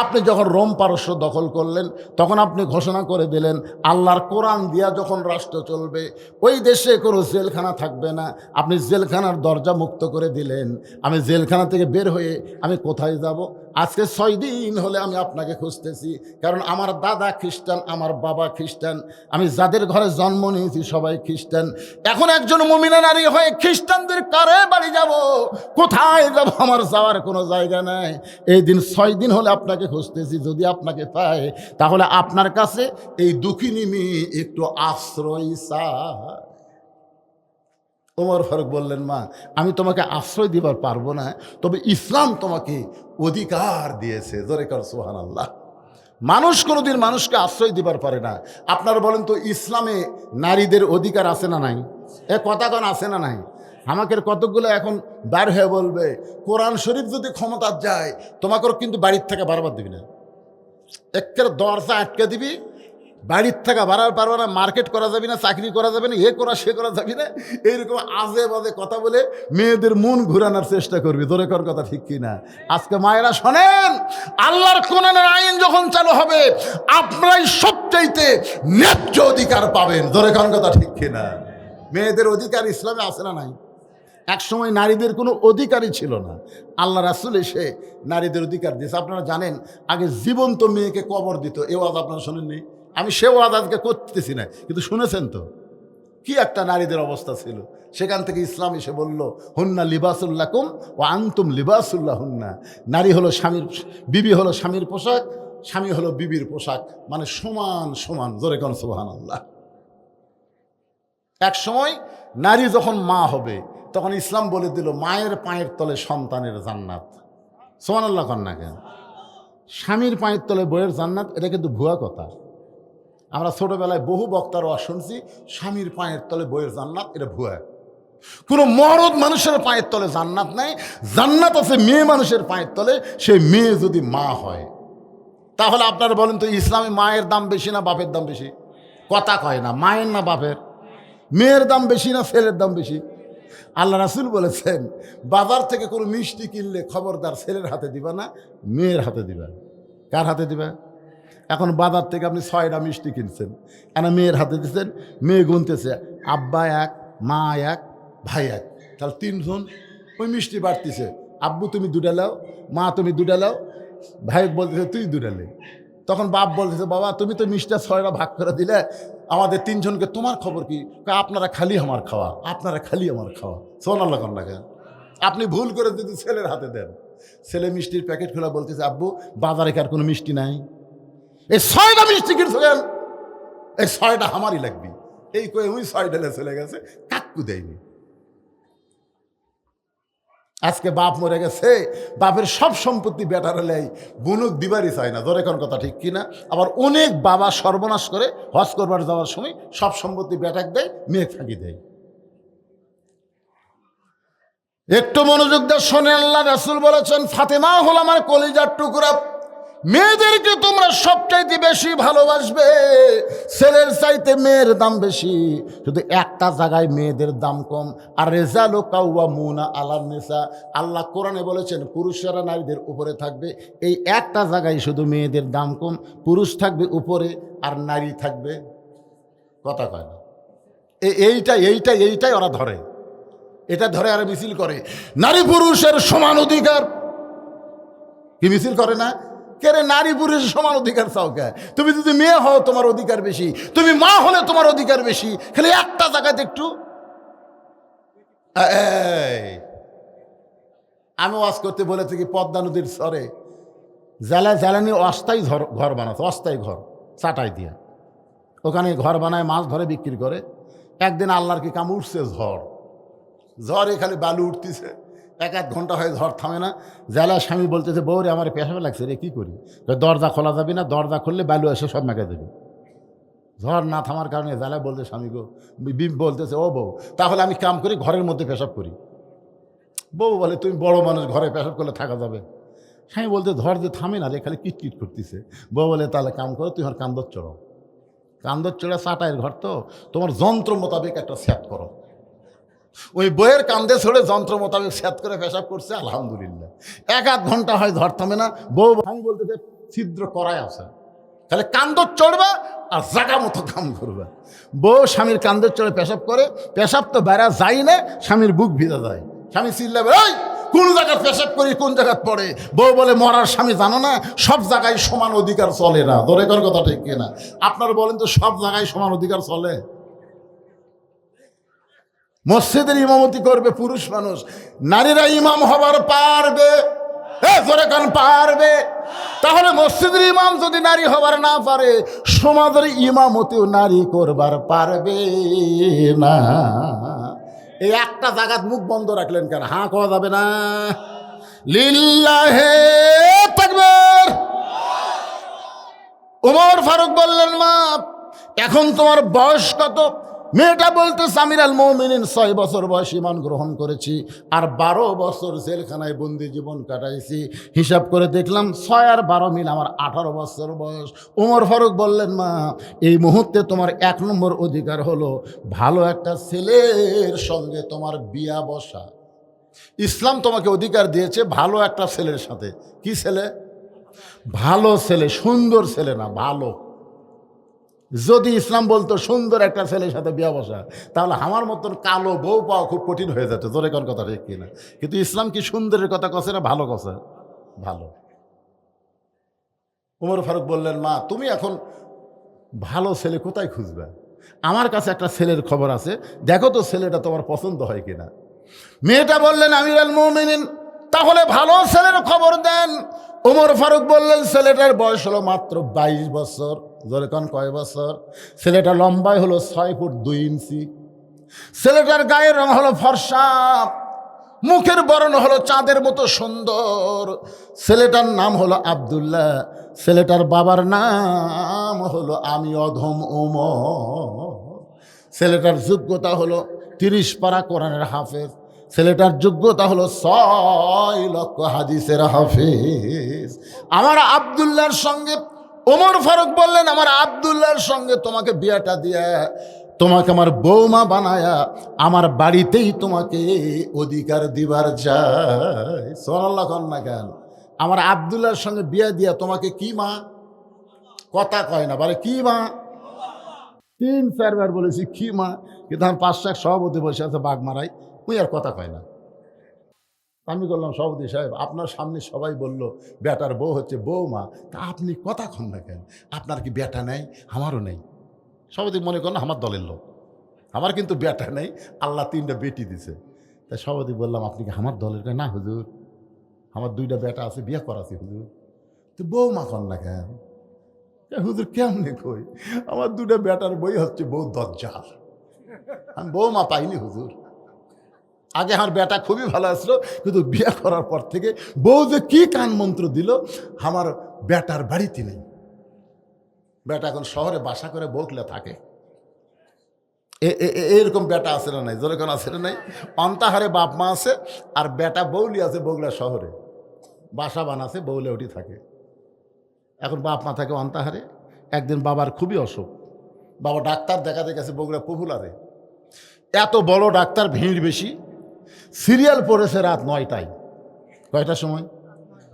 আপনি যখন রোম পারস্য দখল করলেন, তখন আপনি ঘোষণা করে দিলেন আল্লাহর কোরআন দিয়া যখন রাষ্ট্র চলবে, ওই দেশে কোনো জেলখানা থাকবে না। আপনি জেলখানার দরজা মুক্ত করে দিলেন। আমি জেলখানা থেকে বের হয়ে আমি কোথায় যাব? আজকে 6 দিন হলে আমি আপনাকে খুঁজতেছি, কারণ আমার দাদা খ্রিস্টান, আমার বাবা খ্রিস্টান, আমি যাদের ঘরে জন্ম নিয়েছি সবাই খ্রিস্টান। এখন একজন মুমিনা নারী হয়ে খ্রিস্টানদের কারে বাড়ি যাব, কোথায় যাব? আমার যাওয়ার কোনো জায়গা নাই। এই দিন 6 দিন হলে আপনাকে খুঁজতেছি। যদি আপনাকে পাই, তাহলে আপনার কাছে এই দুঃখিনী মেয়ে একটু আশ্রয় চায়। ওমর ফারুক বললেন, মা আমি তোমাকে আশ্রয় দিবার পারবো না, তবে ইসলাম তোমাকে অধিকার দিয়েছে। জোরে কর সুবহানাল্লাহ। মানুষ কোনোদিন মানুষকে আশ্রয় দিবার পারে না। আপনারা বলেন তো, ইসলামে নারীদের অধিকার আছে না নাই? এ কথা কোন আছে না নাই? আমাকে কতগুলো এখন বার হয়ে বলবে, কোরআন শরীফ যদি ক্ষমতা যায় তোমাকেও কিন্তু বাড়ির থেকে বারবার দিবি না, একের দরজা আটকে দিবি, বাড়ির থেকে বাড়ার পারবে না, মার্কেট করা যাবে না, চাকরি করা যাবে না, এ করা সে করা যাবে না, এইরকম আজে বাজে কথা বলে মেয়েদের মন ঘুরানোর চেষ্টা করবি। তোরে কর কথা ঠিক কিনা? আজকে মায়েরা শোনেন, আল্লাহর কোরআনের আইন যখন চালু হবে আপনারাই সবচাইতে ন্যায্য অধিকার পাবেন। তোরে কর কথা ঠিক কিনা? মেয়েদের অধিকার ইসলামে আছে না নাই? এক সময় নারীদের কোনো অধিকারই ছিল না, আল্লাহ রাসূল এসে নারীদের অধিকার দিয়েছে। আপনারা জানেন, আগে জীবন্ত মেয়েকে কবর দিত। এ ওয়াজ আপনারা শোনেননি? আমি সে ওয়াজ আজকে করতেছি না, কিন্তু শুনেছেন তো কি একটা নারীদের অবস্থা ছিল। সেখান থেকে ইসলাম এসে বলল, হুন্না লিবাসুল্লাকুম ও আনতুম লিবাসুল্লাহ হুন্না। নারী হলো স্বামীর, বিবি হলো স্বামীর পোশাক, স্বামী হলো বিবির পোশাক, মানে সমান সমান। জোরে কোন সুবহানাল্লাহ। এক সময় নারী যখন মা হবে, তখন ইসলাম বলে দিল মায়ের পায়ের তলে সন্তানের জান্নাত। সুবহানাল্লাহ কন না কেন? স্বামীর পায়ের তলে বইয়ের জান্নাত, এটা কিন্তু ভুয়া কথা। আমরা ছোটবেলায় বহু বক্তার ওয়াজ শুনছি, স্বামীর পায়ের তলে বইয়ের জান্নাত, এটা ভুয়া। কোনো মরদ মানুষের পায়ের তলে জান্নাত নাই। জান্নাত আছে মেয়ে মানুষের পায়ের তলে, সেই মেয়ে যদি মা হয়। তাহলে আপনারা বলেন তো, ইসলামে মায়ের দাম বেশি না বাপের দাম বেশি? কথা কয় না, মায়ের না বাপের? মেয়ের দাম বেশি না ছেলের দাম বেশি? আল্লাহ রাসূল বলেছেন, বাজার থেকে কোনো মিষ্টি কিনলে খবরদার ছেলের হাতে দিবা না, মেয়ের হাতে দিবা। কার হাতে দিবা? এখন বাজার থেকে আপনি 6টা মিষ্টি কিনছেন, কেন মেয়ের হাতে দিচ্ছেন? মেয়ে গুনতেছে, আব্বা 1, মা 1, ভাই 1, তাহলে 3 জন। ওই মিষ্টি বাড়তিছে, আব্বু তুমি দুটা লাও, মা তুমি দুটা লাও, ভাই বলতেছে তুই দুটা লে। তখন বাপ বলতেছে বাবা তুমি তো মিষ্টিটা 6টা ভাগ করে দিলে আমাদের 3জনকে, তোমার খবর কি? আপনারা খালি আমার খাওয়া, আপনারা খালি আমার খাওয়া। সোনাল্লাহ কন্যা, আপনি ভুল করে যদি ছেলের হাতে দেন, ছেলে মিষ্টির প্যাকেট খোলা বলতেছে আব্বু বাজারে কার কোনো মিষ্টি নাই, এই 6টা মিষ্টি কিনছো কেন? এই 6টা আমারই লাগবে, এই কয়ে ওই 6টা চলে গেছে, কাকু দেয়নি। আজকে বাপ মরে গেছে, বাপের সব সম্পত্তি বেটারে লেই, বুনুক দিবারই চায় না, ধরে কোন কথা ঠিক কিনা? আবার অনেক বাবা সর্বনাশ করে হজ করবার যাওয়ার সময় সব সম্পত্তি বেটাক দেয়, মেয়ে ফাঁকি দেয়। একটু মনোযোগ দিয়ে শোনে, আল্লাহ রাসূল বলেছেন ফাতেমা হল আমার কলিজার টুকরা, মেয়েদেরকে তোমরা সবচাইতে বেশি ভালোবাসবে, ছেলের চাইতে মেয়ের দাম বেশি, শুধু একটা জায়গায় মেয়েদের দাম কম। আর রেজালু কাওয়ামুনা আলান নিসা, আল্লাহ কোরআনে বলেছেন পুরুষেরা নারীদের উপরে থাকবে, এই একটা জায়গায় শুধু মেয়েদের দাম কম, পুরুষ থাকবে উপরে আর নারী থাকবে, কথা কয় না, এইটাই ওরা ধরে, এটা ধরে আর মিছিল করে নারী পুরুষের সমান অধিকার। কি মিছিল করে না? কেরে নারী পুরুষের সমান অধিকার চাও কে? তুমি যদি মেয়ে হও তোমার অধিকার বেশি, তুমি মা হলে তোমার অধিকার বেশি, খালি একটা জায়গাতে একটু। আমি ওয়াজ করতে বলে থাকি পদ্মা নদীর চরে জ্বালানি অস্থায়ী ঘর বানাচ্ছে, অস্থায়ী ঘর চাটাই দিয়ে, ওখানে ঘর বানায়, মাছ ধরে বিক্রি করে। একদিন আল্লাহর কি কাম, উঠছে ঝড়ে খালি বালু উঠতেছে, 1-1 ঘন্টা হয় ঝড় থামে না। জেলা স্বামী বলতেছে বউ রে আমার পেশাবে লাগছে রে, কী করি? দরজা খোলা যাবে না, দরজা খুললে বালু এসে সব মেঘে দেবে। ঝড় না থামার কারণে জেলা বলতে স্বামী গো, বলতেছে ও বউ তাহলে আমি কাম করি, ঘরের মধ্যে পেশাব করি। বউ বলে তুমি বড় মানুষ, ঘরে পেশাব করলে থাকা যাবে? স্বামী বলতে ঝড় যে থামে না রে, খালি কিটকিট করতেছে। বউ বলে তাহলে কাম করো, তুমি আমার কান্দর চড়ো, কান্দর চড়া চাটাইয়ের ঘর তো, তোমার যন্ত্র মোতাবেক একটা সেট করো। ওই বইয়ের কান্দে ছড়ে যন্ত্র মোতাবেক সেট করে পেশাব করছে, আলহামদুলিল্লাহ। 1-1 ঘন্টা হয় ঝড় থামে না। বউ আমি বলতে ছিদ্র করাই আছে, তাহলে কান্দর চড়বা আর জাগা মতো কাম করবে। বউ স্বামীর কান্দর চড়ে পেশাব করে, পেশাব তো বেড়া যাই না, স্বামীর বুক ভিজা যায়। স্বামী চিল্লাবে এই কোন জায়গায় পেশাব করি, কোন জায়গায় পড়ে? বউ বলে মরার স্বামী জানো না, সব জায়গায় সমান অধিকার চলে না। ধরে কর কথা ঠিক কিনা? আপনারা বলেন তো সব জায়গায় সমান অধিকার চলে? মসজিদের ইমামতি করবে পুরুষ মানুষ, নারীরা ইমাম হবার পারবে? পারবে? তাহলে মসজিদের ইমাম যদি নারী হবার না পারে, সমাজের ইমামতিও নারী করবার পারবে না। এই একটা জায়গাত মুখ বন্ধ রাখলেন কেন? হাঁ কওয়া যাবে না? লিল্লাহে তাকবীর। ওমর ফারুক বললেন মা এখন তোমার বয়স কত? মেয়েটা বলতে আমির আল মুমিনিন 6 বছর বয়স ঈমান গ্রহণ করেছি, আর 12 বছর জেলখানায় বন্দি জীবন কাটাইছি। হিসাব করে দেখলাম 6 আর 12 মিল আমার 18 বছর বয়স। ওমর ফারুক বললেন মা এই মুহূর্তে তোমার 1 নম্বর অধিকার হলো ভালো একটা ছেলের সঙ্গে তোমার বিয়া বসা। ইসলাম তোমাকে অধিকার দিয়েছে ভালো একটা ছেলের সাথে। কি ছেলে? ভালো ছেলে, সুন্দর ছেলে না, ভালো। যদি ইসলাম বলতো সুন্দর একটা ছেলের সাথে বিয়া বসা, তাহলে আমার মতন কালো বউ পাওয়া খুব কঠিন হয়ে যেত। জোরে কোন কথা ঠিক কিনা? কিন্তু ইসলাম কি সুন্দরের কথা কছে না ভালো কছে? ভালো। ওমর ফারুক বললেন মা তুমি এখন ভালো ছেলে কোথায় খুঁজবে? আমার কাছে একটা ছেলের খবর আছে, দেখো তো ছেলেটা তোমার পছন্দ হয় কিনা। মেয়েটা বললেন আমির আল মুমিনিন তাহলে ভালো ছেলের খবর দেন। ওমর ফারুক বললেন ছেলেটার বয়স হলো মাত্র 22 বছর। জোরে কোন কয় বছর? ছেলেটা লম্বায় হলো 6 ফুট 2 ইঞ্চি। ছেলেটার গায়ের রং হলো ফর্সা, মুখের বর্ণ হলো চাঁদের মতো সুন্দর। ছেলেটার নাম হলো আব্দুল্লাহ। ছেলেটার বাবার নাম হলো আমি অধম ওমর। ছেলেটার যোগ্যতা হলো 30 পারা কোরআনের হাফেজ। ছেলেটার যোগ্যতা হলো 6 লক্ষ হাদিসের হাফেজ। আমার আব্দুল্লাহর সঙ্গে ওমর ফারুক বললেন আমার আব্দুল্লাহর সঙ্গে তোমাকে বিয়াটা দিয়া তোমাকে আমার বৌমা বানায়া আমার বাড়িতেই তোমাকে অধিকার দিবার যায়। সুবহানাল্লাহ কন না কেন? আমার আব্দুল্লাহর সঙ্গে বিয়া দিয়া তোমাকে কি মা? কথা কয় না, বলে কি মা? 3-4 বার বলেছি কি মা, কিন্তু আমার 5 সভাপতি বসে আছে বাঘ মারাই, ওই আর কথা কয় না। আমি বললাম সভাপতি সাহেব, আপনার সামনে সবাই বলল বেটার বউ হচ্ছে বৌমা, তা আপনি কথা কন না কেন? আপনার কি বেটা নেই? আমারও নেই। সভাপতি মনে করেন আমার দলের লোক, আমার কিন্তু বেটা নেই, আল্লাহ 3টা বেটি দিছে। তাই সভাপতি বললাম আপনি কি আমার দলের? না হুজুর, আমার 2টা বেটা আছে, বিয়ে করাছি হুজুর। তো বৌমা কন না কেন? হুজুর কেমনে কই, আমার 2টা বেটার বই হচ্ছে বউ দজ্জাল, আমি বৌমা পাইনি হুজুর। আগে আমার বেটা খুবই ভালো আসলো, কিন্তু বিয়ে করার পর থেকে বউ যে কি কান মন্ত্র দিল, আমার বেটার বাড়িতে নেই। বেটা এখন শহরে বাসা করে বউকলে থাকে। এরকম বেটা আছে না নাই? যেরকম আছে না নাই? অন্তাহারে বাপ মা আছে, আর বেটা বৌলি আছে বগুলা শহরে, বাসা বানাছে, বউলে ওটি থাকে। এখন বাপ মা থাকে অন্তাহারে। একদিন বাবার খুবই অসুখ, বাবা ডাক্তার দেখাতে গেছে বগুড়া পপুলারে। এত বড় ডাক্তার, ভিড় বেশি, সিরিয়াল পড়েছে রাত 9টায়। কয়টার সময়?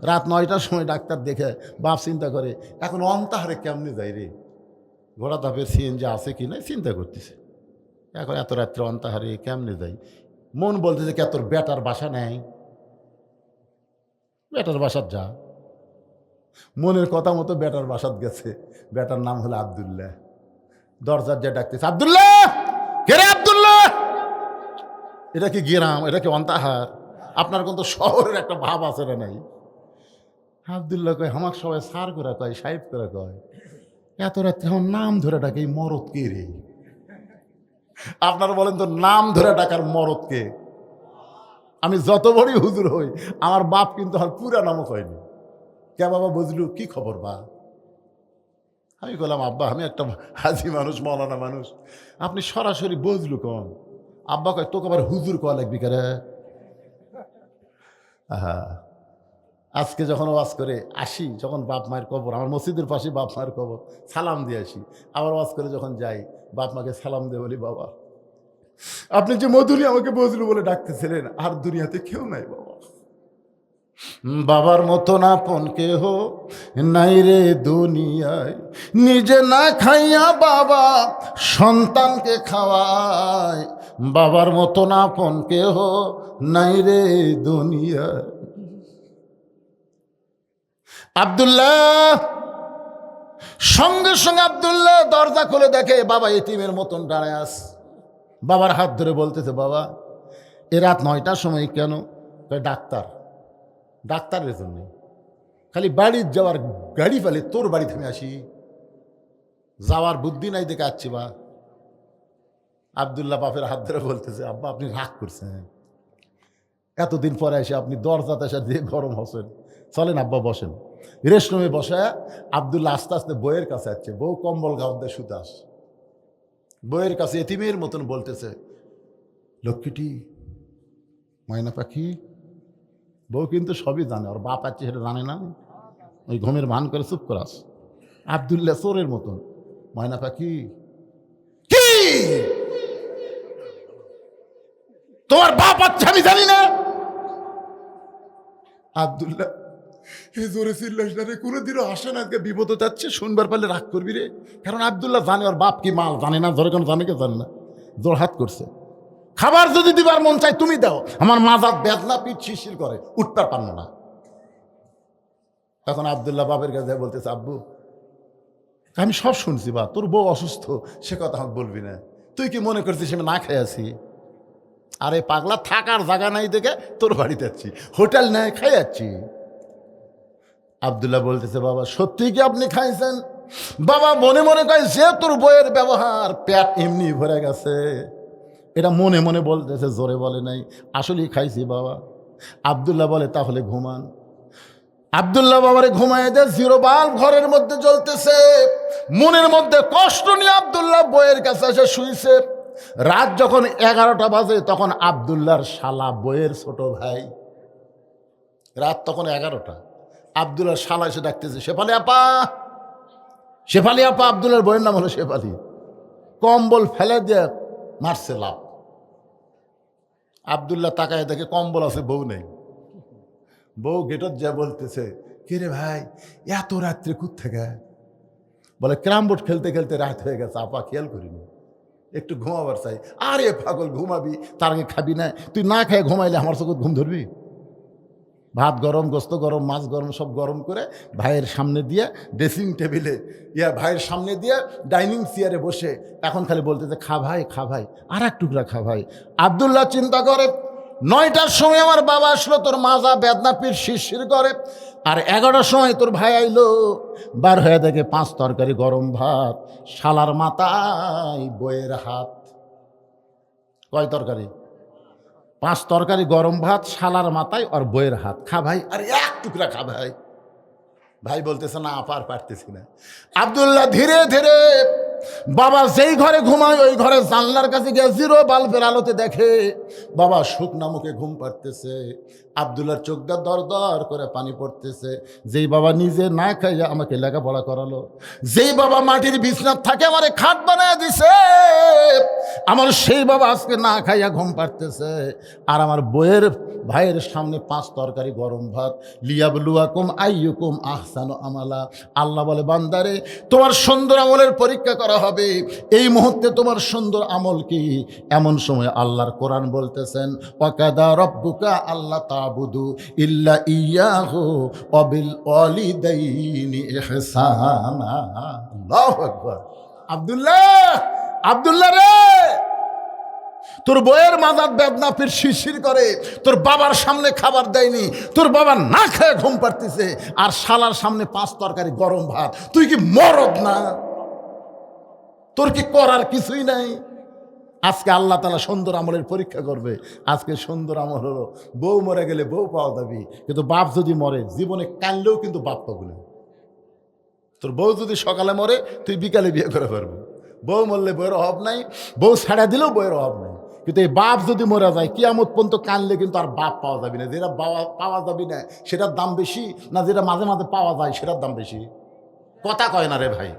রাত 9টার সময় ডাক্তার দেখে বাপ চিন্তা করে এখন অন্তাহারে কেমনে যাই রে, ঘোড়া ধাপের সিএনজি আছে কি না চিন্তা করতেছে। এখন এত রাত্রে অন্তাহারে কেমনে যাই? মন বলতেছে কে তোর বেটার বাসা নেই, বেটার বাসার যা। মনের কথা মতো বেটার বাসাত গেছে। বেটার নাম হলো আব্দুল্লাহ। দরজার যে ডাকতেছে, আব্দুল্লাহ, কে রে আব্দুল্লাহ? এটা কি গ্রাম? এটা কি অন্তাহার? আপনার কিন্তু শহরের একটা ভাব আছে না নাই? আব্দুল্লাহ কয় আমার সবাই সার করে কয়, সাহেব করে কয়। এত রাত্রে আমার নাম ধরে ডাকে, এই মরদ কে রে? আপনারা বলেন তো, নাম ধরে ডাকার মরদ কে? আমি যত বড়ই হুজুর হই, আমার বাপ কিন্তু আর পুরা নামও কয়নি। কে বাবা বুঝলু, কি খবর বা? আমি বললাম আব্বা আমি একটা হাজি মানুষ, মৌলানা মানুষ, আপনি সরাসরি বুঝলু কন? আব্বা কয় তোকে আবার হুজুর কয়া লাগবি কে রে? আহা, আজকে যখন ওয়াজ করে আসি, যখন বাপ মায়ের কবর, আমার মসজিদের পাশে বাপ মায়ের কবর, সালাম দিয়ে আসি। আবার ওয়াজ করে যখন যাই, বাপ মাকে সালাম দিয়ে বলি বাবা আপনি যে মধুরী আমাকে বজলু বলে ডাকতেছিলেন, আর দুনিয়াতে কেউ নাই বাবা। বাবার মতন আপন কেহ নাই রে দুনিয়ায়, নিজে না খাইয়া বাবা সন্তানকে খাওয়ায়। বাবার মতন আপন কেহ নাই রে দুনিয়ায়। আব্দুল্লাহ, সঙ্গে সঙ্গে আব্দুল্লাহ দরজা খুলে দেখে বাবা এতিমের মতন দাঁড়ায় আছে। বাবার হাত ধরে বলতেছে বাবা এ রাত 9টার সময় কেন? ডাক্তার, ডাক্তারের জন্যে খালি বাড়ির যাওয়ার গাড়ি ফেলে তোর বাড়িতে আমি আসি, যাওয়ার বুদ্ধি নাই দেখে আসছি বা। আব্দুল্লাহ বাপের হাত ধরে বলতেছে আব্বা আপনি রাগ করছেন, এতদিন পরে এসে আপনি দরজাতে এসে দিয়ে গরম হচ্ছেন, চলেন আব্বা বসেন। রেস্টরুমে বসে আব্দুল্লাহ আস্তে আস্তে বইয়ের কাছে আসছে। বউ কম্বল গাউন দিয়ে শুতে আস, বইয়ের কাছে এতিমের মতন বলতেছে লক্ষ্মীটি, ময়না পাখি। বউ কিন্তু সবই জানে, ওর বাপ আছে সেটা জানে না, ওই ঘুমের ভান করে চুপ করাস। আব্দুল্লাহ চোরের মতন, ময়না পাখি কি তোমার বাপ আছে আমি জানি না? আব্দুল্লাহ জোরে চিল্লাস না রে, কোনোদিনও আসে না, আজকে বিপদ যাচ্ছে, শুনবার পারলে রাগ করবি রে। কারণ আব্দুল্লাহ জানে ওর বাপ কি মাল জানে না, ধরে কেন জানে, কে জানে না, জোর হাত করছে। খাবার যদি দিবার মন চাই তুমি দাও, আমার মাজার বেদনা, পিঠ শিরশির করে, উঠতে পারল না। তখন আব্দুল্লাহ বাপের কাছে বলতেছে আব্বু আমি সব শুনছি বা, তোর বউ অসুস্থ সে কথা আমাকে বলবি না, তুই কি মনে করছিস আমি না খেয়ে আছি? আরে পাগলা, থাকার জায়গা নাই দেখে তোর বাড়িতে যাচ্ছি, হোটেল নেয় খাই যাচ্ছি। আব্দুল্লাহ বলতেছে বাবা সত্যি কি আপনি খাইছেন? বাবা মনে মনে কয় যে তোর বইয়ের ব্যবহার, পেট এমনি ভরে গেছে, এটা মনে মনে বলতেছে, জোরে বলে নাই, আসলেই খাইছি বাবা। আব্দুল্লাহ বলে তাহলে ঘুমান। আব্দুল্লাহ বাবারে ঘুমায় দেয়, জিরো বাল্ব ঘরের মধ্যে জ্বলতেছে। মনের মধ্যে কষ্ট নিয়ে আব্দুল্লাহ বইয়ের কাছে এসে শুইছে। রাত যখন 11টা বাজে, তখন আব্দুল্লাহর শালা বইয়ের ছোট ভাই, রাত তখন 11টা, আব্দুল্লাহর শালা এসে ডাকতেছে শেফালি আপা, শেফালি আপা। আব্দুল্লাহর বইয়ের নাম হলো শেফালি। কম্বল ফেলে দিয়ে মারছে লাভ। আব্দুল্লাহ তাকায় দেখে কম্বল আছে, বউ নেই। বউ গেটত যা বলতেছে কে রে ভাই এত রাত্রে কোত্থেকে? বলে ক্যারাম বোর্ড খেলতে খেলতে রাত হয়ে গেছে আপা, খেয়াল করিনি, একটু ঘুমাবার চাই। আরে পাগল ঘুমাবি, তার আগে খাবি না? তুই না খেয়ে ঘুমাইলে আমার চোখে ঘুম ধরবি? ভাত গরম, গোস্ত গরম, মাছ গরম, সব গরম করে ভাইয়ের সামনে দিয়ে ড্রেসিং টেবিলে ভাইয়ের সামনে দিয়ে ডাইনিং চেয়ারে বসে এখন খালি বলতেছে খা ভাই, খা ভাই, আর এক টুকরা খা ভাই। আব্দুল্লাহ চিন্তা করে 9টার সময় আমার বাবা আসলো, তোর মাজা বেদনা পিঠ শিরশির করে, আর 11টার সময় তোর ভাই আইলো, বার হয়ে দেখে 5 তরকারি গরম ভাত, শালার মাথায় বইয়ের হাত। কয় তরকারি? 5 তরকারি গরম ভাত, শালার মাথায় আর বইয়ের হাত। খা ভাই, আর এক টুকরা খা ভাই। ভাই বলতেছে না আপার পারতেছি না। আব্দুল্লাহ ধীরে ধীরে বাবা যেই ঘরে ঘুমায় ওই ঘরে জানলার কাছে গিয়ে 0 বাল্বের আলোতে দেখে বাবা শুকনা মুখে ঘুম পাড়তেছে। আব্দুল্লাহর চোখটা দর দর করে পানি পড়তেছে। যেই বাবা নিজে না খাইয়া আমাকে লেখাপড়া করালো, যেই বাবা মাটির বিছনার থাকে আমারে খাট বানায় দিছে, আমার সেই বাবা আজকে না খাইয়া ঘুম পাড়তেছে। আর আমার বইয়ের ভাইয়ের সামনে 5 তরকারি গরম ভাত। লিয়াবলুয়াকুম আইয়ুকুম আহসানু আমালা। আল্লাহ বলে বান্দারে তোমার সুন্দর আমলের পরীক্ষা করা হবে। এই মুহূর্তে তোমার সুন্দর আমল কি? এমন সময় আল্লাহর কোরআন বলতেছেন ওয়াকাদা রব্বুকা আল্লাহ তাবুদু ইল্লা ইয়াহু ওয়া বিল ওয়ালিদাইনি ইহসানা। আল্লাহু আকবার। আব্দুল্লাহ রে, তোর বইয়ের মাজার বেদনা ফির শিরশির করে, তোর বাবার সামনে খাবার দেয়নি, তোর বাবা না খেয়ে ঘুম পাড়তেছে, আর শালার সামনে 5 তরকারি গরম ভাত। তুই কি মরদ না? তোর কি করার কিছুই নাই? আজকে আল্লাহ তাআলা সুন্দর আমলের পরীক্ষা করবে। আজকে সুন্দর আমল হলো বউ মরে গেলে বউ পাওয়া যাবে, কিন্তু বাপ যদি মরে জীবনে কানলেও কিন্তু বাপ পাবো না। তোর বউ যদি সকালে মরে তুই বিকালে বিয়ে করে পারবি। বউ মরলে বইয়ের অভাব নাই, বউ ছাড়া দিলেও বইয়ের অভাব নাই। কিন্তু এই বাপ যদি মরে যায় কিয়ামত পর্যন্ত কানলে কিন্তু আর বাপ পাওয়া যাবে না। যেটা পাওয়া যাবে না সেটার দাম বেশি, না যেটা মাঝে মাঝে পাওয়া যায় সেটার দাম বেশি? কথা কয় না রে ভাই।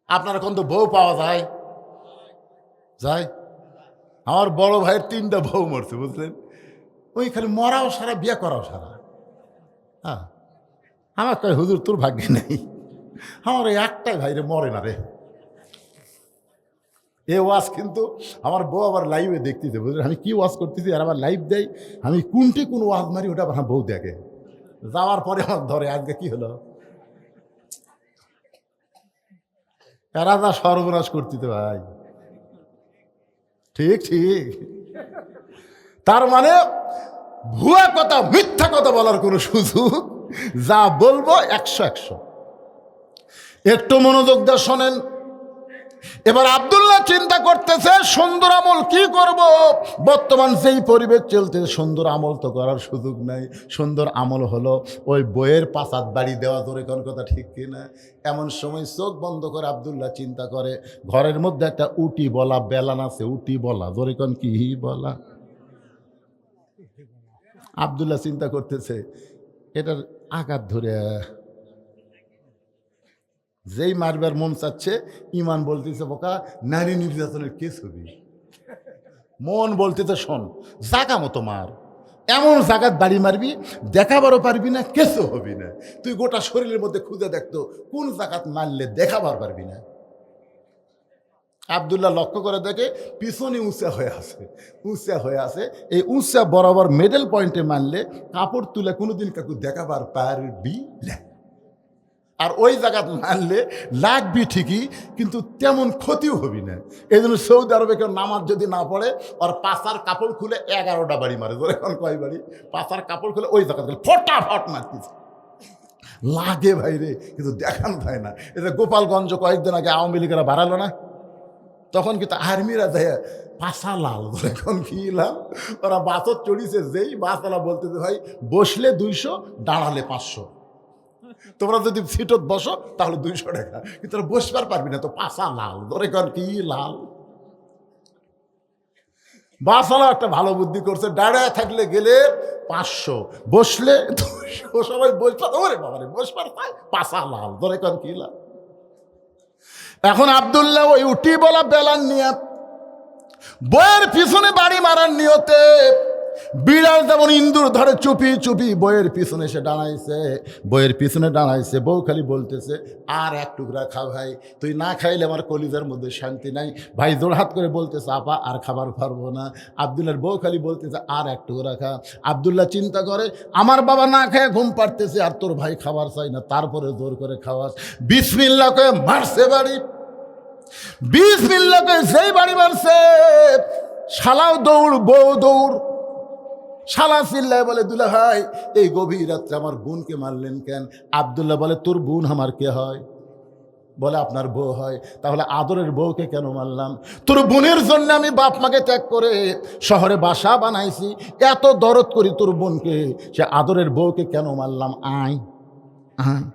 আপনার কোন তো বউ পাওয়া যায়? আমার বড় ভাইয়ের 3টা বউ মরছে, বুঝলেন? ওই খালি মরাও সারা, বিয়ে করাও সারা। হ্যাঁ, আমার কয় হুজুর তোর ভাগ্যে নেই, আমার ওই একটাই ভাই রে মরে না রে। এ ওয়াজ কিন্তু আমার বউ আবার লাইভে দেখতেছে, বুঝলেন? আমি কি ওয়াজ করতেছি আর আবার লাইভ দেয়। আমি কোন ওয়াজ মারি ওটা আমার বউ দেখে। যাওয়ার পরে আমার ধরে আজকে কি হলো, এরা যা সর্বনাশ করতেছে ভাই। ঠিক। তার মানে ভুয়া কথা, মিথ্যা কথা বলার কোনো সুযোগ, যা বলবো 100। একটু মনোযোগ দিয়ে শোনেন। এবার আব্দুল্লাহ চিন্তা করতেছে সুন্দর আমল কি করব। বর্তমান যেই পরিবেশ চলতেছে সুন্দর আমল তো করার সুযোগ নাই। সুন্দর আমল হলো ওই বইয়ের পাছাত বাড়ি দেওয়া, ধরে কোন কথা ঠিক কিনা? এমন সময় চোখ বন্ধ করে আব্দুল্লাহ চিন্তা করে ঘরের মধ্যে একটা উটি বলা বেলান আছে। উটি বলা, ধরে কোন কি বলা? আব্দুল্লাহ চিন্তা করতেছে এটার আঘাত ধরে যেই মারবার মন চাচ্ছে, ইমান বলতেছে বোকা নারী নির্যাতনের কেস হবি। মন বলতেছে শোন জাগা মতো মার, এমন জাগাত বাড়ি মারবি দেখাবারও পারবি না, কেসও হবি না। তুই গোটা শরীরের মধ্যে খুঁজে দেখতো কোন জাগাত মারলে দেখাবার পারবি না। আব্দুল্লাহ লক্ষ্য করে দেখে পিছনে উঁচা হয়ে আছে। এই উঁচা বরাবর মিডল পয়েন্টে মারলে কাপড় তুলে কোনোদিন কাকু দেখাবার পারবি না। আর ওই জায়গাত মারলে লাগবি ঠিকই, কিন্তু তেমন ক্ষতিও হবি না। এই জন্য সৌদি আরবে কেউ নামাজ যদি না পড়ে ওর পাছার কাপড় খুলে 11টা বাড়ি মারে। ধরে এখন কয় বাড়ি? পাছার কাপড় খুলে ওই জায়গা ফটাফট মারতেছে। লাগে ভাই রে, কিন্তু দেখান যায় না। এটা গোপালগঞ্জ কয়েকদিন আগে আওয়ামী লীগেরা বাড়ালো না, তখন কিন্তু আর্মিরা যায় পাশা লাল। এখন কি লাল? ওরা বাসত চড়িছে, যেই বাসওয়ালা বলতেছে ভাই বসলে 200, দাঁড়ালে 500। তোমরা যদি সিটত বসো তাহলে 200 টাকা, কিন্তু তোরা বসবার পারবি না, তো পাশা লাল। ধরে কর কি লাল? বাসওয়ালা একটা ভালো বুদ্ধি করছে, দাঁড়ায় থাকলে গেলে 500, বসলে 200। সবাই বসবার, ওরে বাবারে বসবার পাশা লাল। ধরে কর কি লাল? এখন আব্দুল্লাহ ওই উটি বলা বেলান নিয়ে বইয়ের পিছনে বাড়ি মারার নিয়তে বিড়াল যেমন ইন্দুর ধরে চুপি চুপি বইয়ের পিছনে এসে দাঁড়াইছে, বইয়ের পিছনে দাঁড়াইছে। বউ খালি বলতেছে, আর এক টুকরা খা ভাই, তুই না খাইলে আমার কলিজার মধ্যে শান্তি নাই। ভাই জোড়হাত করে বলতেছে, আপা আর খাবার পারবো না। আব্দুল্লাহর বউ খালি বলতেছে, আর এক টুকরা খা। আব্দুল্লাহ চিন্তা করে, আমার বাবা না খেয়ে ঘুম পাড়তেছে, আর তোর ভাই খাবার চাই না, তারপরে জোর করে খাওয়াস। বিসমিল্লাহ করে মারছে বাড়ি, বিসমিল্লাহ করে সেই বাড়ি মারছে, শালাও দৌড়, বউ দৌড়। শালা চিল্লায় বলে, দুলা ভাই এই গভীর রাত্রে আমার বোনকে মারলেন কেন? আব্দুল্লাহ বলে, তোর বোন আমার কে হয়? বলে, আপনার বউ হয়। তাহলে আদরের বউকে কেন মারলাম? তোর বোনের জন্য আমি বাপ মাকে ত্যাগ করে শহরে বাসা বানাইছি, এত দরদ করি তোর বোনকে, সে আদরের বউকে কেন মারলাম? আয় আয়।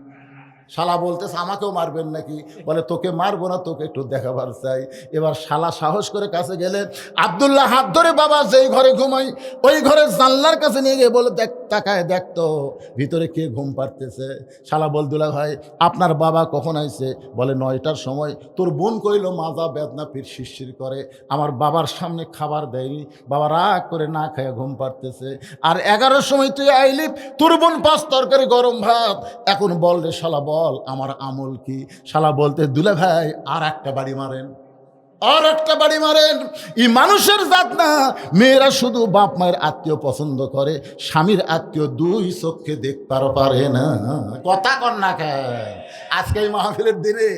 শালা বলতেছে, আমাকেও মারবেন নাকি? বলে, তোকে মারবো না, তোকে একটু দেখাবার চাই। এবার শালা সাহস করে কাছে গেলে আব্দুল্লাহ হাত ধরে, বাবা যেই ঘরে ঘুমাই ওই ঘরে জানলার কাছে নিয়ে গিয়ে বলে, দেখ, তাকায় দেখতো ভিতরে কে ঘুম পাড়তেছে। শালা বল, দুলা ভাই আপনার বাবা কখন আইছে? বলে, 9টার সময়। তোর বোন কইল মাজা বেদনা পীর শিরশির করে, আমার বাবার সামনে খাবার দেয়নি, বাবা রাগ করে না খায় ঘুম পাড়তেছে। আর 11টার সময় তুই আইলি, তোর বোন 5 তরকারি গরম ভাত। এখন বল রে শালা, বল আমার আমল কি? শালা বলতে, দুলা ভাই আর একটা বাড়ি মারেন, আর একটা বাড়ি মারেন। এই মানুষের জাত না, মেয়েরা শুধু বাপ মায়ের আত্মীয় পছন্দ করে, স্বামীর আত্মীয় 2 চোখে দেখতে পারে না। কথা কর না কেন? আজকে এই মাহফিলের দিনে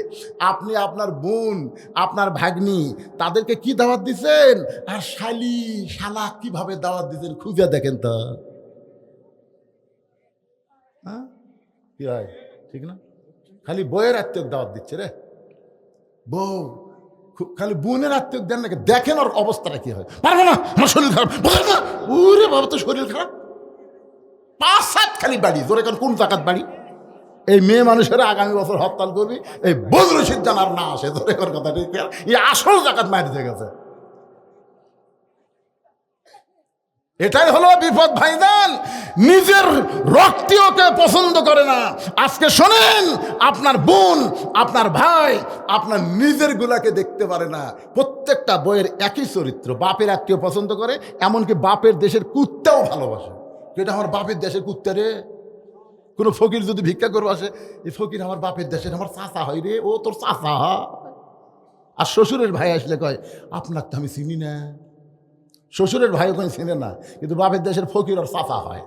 আপনি আপনার বোন, আপনার ভাগ্নি, তাদেরকে কি দাওয়াত দিচ্ছেন? আর শালি শালা কিভাবে দাওয়াত দিচ্ছেন খুঁজে দেখেন তো। হ্যাঁ, কি হয়? ঠিক না? খালি বইয়ের আত্মীয় দাওয়াত দিচ্ছে রে। বউ খালি বোনের আত্মীয় দেন নাকি? দেখেন ওর অবস্থাটা কি হয়। পারবো না, আমার শরীর খারাপ। বলেন না, ওরে বাবা তো শরীর খারাপ। 5-7 খালি বাড়ি, তোর এখন কোন জাকাত বাড়ি? এই মেয়ে মানুষেরা আগামী বছর হরতাল করবি, এই বদরুল সিদ্ধান আর না আসে, তোর এখন কথা ঠিক। এই আসল জাকাত মারি দিয়ে গেছে। এটাই হলো বিপদ ভাইজান, নিজের রক্তীয়কে পছন্দ করে না। আজকে শোনেন, আপনার বোন, আপনার ভাই, আপনার নিজের গুলাকে দেখতে পারে না। প্রত্যেকটা বইয়ের একই চরিত্র, বাপের আত্মীয় পছন্দ করে, এমনকি বাপের দেশের কুত্তাও ভালোবাসে। এটা আমার বাপের দেশের কুত্তা রে। কোনো ফকির যদি ভিক্ষা করবো আসে, এই ফকির আমার বাপের দেশের, আমার চাচা হয় রে, ও তোর চাচা। আর শ্বশুরের ভাই আসলে কয়, আপনার তো আমি চিনি না। শ্বশুরের ভাই ওখানে চিনে না, কিন্তু বাপের দেশের ফকির আর চাচা হয়।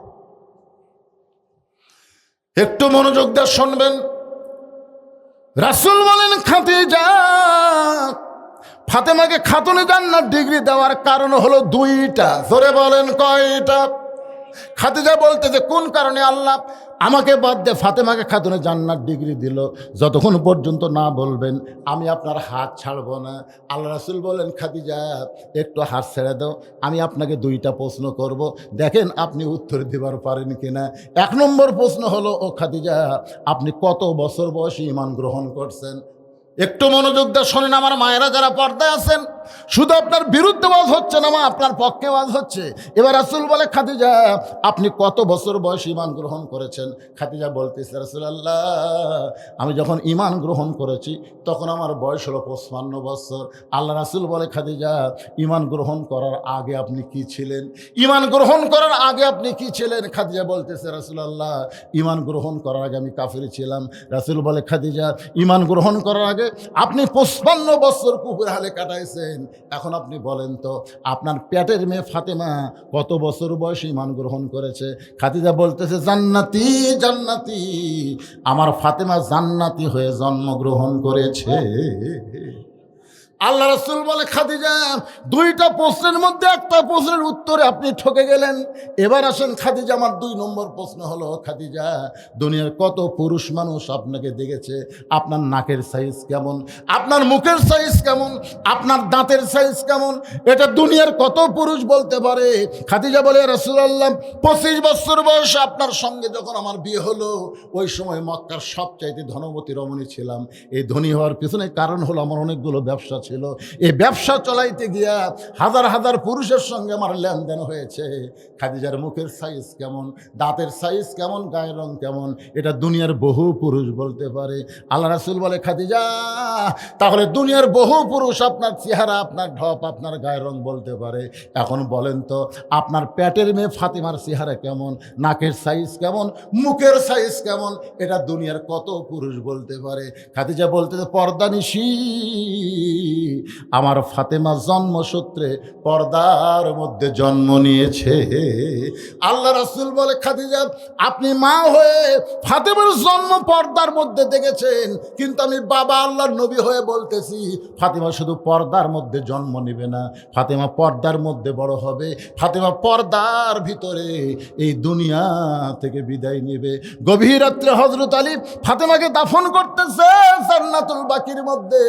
একটু মনোযোগ দিয়ে শুনবেন। রাসূল বলেন, খাদিজা ফাতেমাকে খাতুনে জান্নাত ডিগ্রি দেওয়ার কারণ হলো 2টা। জোরে বলেন, কয়টা? খাদিজা বলতেছে, কোন কারণে আল্লাহ আমাকে বাদ দিয়ে ফাতেমাকে খাতুনে জান্নাত ডিগ্রি দিল? যতক্ষণ পর্যন্ত না বলবেন আমি আপনার হাত ছাড়ব না। আল্লাহ রাসূল বলেন, খাদিজা একটু হাত ছেড়ে দাও, আমি আপনাকে 2টা প্রশ্ন করব, দেখেন আপনি উত্তর দিবার পারেন কিনা। 1 নম্বর প্রশ্ন হলো, ও খাদিজা আপনি কত বছর বয়সে ঈমান গ্রহণ করছেন? একটু মনোযোগ দিয়ে শোনেন আমার মায়েরা যারা পর্দায় আছেন, শুধু আপনার বিরুদ্ধে ওয়াজ হচ্ছে না, মা আপনার পক্ষে ওয়াজ হচ্ছে। এবার রাসূল বলে, খাদিজা আপনি কত বছর বয়স ঈমান গ্রহণ করেছেন? খাদিজা বলতেছে, রাসূলুল্লাহ আমি যখন ঈমান গ্রহণ করেছি তখন আমার বয়স হলো 55 বছর। আল্লাহ রাসূল বলে, খাদিজা ঈমান গ্রহণ করার আগে আপনি কি ছিলেন? ঈমান গ্রহণ করার আগে আপনি কি ছিলেন? খাদিজা বলতেছে, রাসূলুল্লাহ ঈমান গ্রহণ করার আগে আমি কাফির ছিলাম। রাসূল বলে, খাদিজা ঈমান গ্রহণ করার আগে আপনি 55 বছর কুফর হালে কাটাইছেন। এখন আপনি বলেন তো, আপনার পেটের মেয়ে ফাতেমা কত বছর বয়সে ঈমান গ্রহণ করেছে? খাদিজা বলতেছে, জান্নাতি জান্নাতি, আমার ফাতেমা জান্নাতি হয়ে জন্মগ্রহণ করেছে। আল্লাহ রাসূল বলে, খাদিজা 2টা প্রশ্নের মধ্যে একটা প্রশ্নের উত্তরে আপনি ঠকে গেলেন। এবার আসেন খাদিজা, আমার 2 নম্বর প্রশ্ন হলো, খাদিজা দুনিয়ার কত পুরুষ মানুষ আপনাকে দেখেছে? আপনার নাকের সাইজ কেমন? আপনার মুখের সাইজ কেমন? আপনার দাঁতের সাইজ কেমন? এটা দুনিয়ার কত পুরুষ বলতে পারে? খাদিজা বলে, রাসূলুল্লাহ 25 বছর বয়সে আপনার সঙ্গে যখন আমার বিয়ে হলো, ওই সময় মক্কার সবচাইতে ধনবতী রমণী ছিলাম। এই ধনী হওয়ার পিছনে কারণ হলো আমার অনেকগুলো ব্যবসা ছিল। ছিল। এই ব্যবসা চলাইতে গিয়া হাজার হাজার পুরুষের সঙ্গে আমার লেনদেন হয়েছে। খাদিজার মুখের সাইজ কেমন, দাঁতের সাইজ কেমন, গায়ের রং কেমন, এটা দুনিয়ার বহু পুরুষ বলতে পারে। আল্লাহ রাসূল বলে, খাদিজা তাহলে দুনিয়ার বহু পুরুষ আপনার চেহারা, আপনার ঢপ, আপনার গায়ের রং বলতে পারে। এখন বলেন তো আপনার পেটের মেয়ে ফাতেমার চেহারা কেমন, নাকের সাইজ কেমন, মুখের সাইজ কেমন, এটা দুনিয়ার কত পুরুষ বলতে পারে। খাদিজা বলতে পর্দানিশী আমার ফাতেমা জন্মসূত্রে পর্দার মধ্যে জন্ম নিয়েছে। আল্লাহ রাসূল বলে, খাদিজা আপনি মা হয়ে ফাতেমার জন্ম পর্দার মধ্যে দেখেছেন, কিন্তু আমি বাবা আল্লাহর নবী হয়ে বলতেছি ফাতেমা শুধু পর্দার মধ্যে জন্ম নেবে না, ফাতেমা পর্দার মধ্যে বড় হবে, ফাতেমা পর্দার ভিতরে এই দুনিয়া থেকে বিদায় নেবে। গভীর রাত্রে হযরত আলী ফাতেমাকে দাফন করতেছে জান্নাতুল বাকির মধ্যে।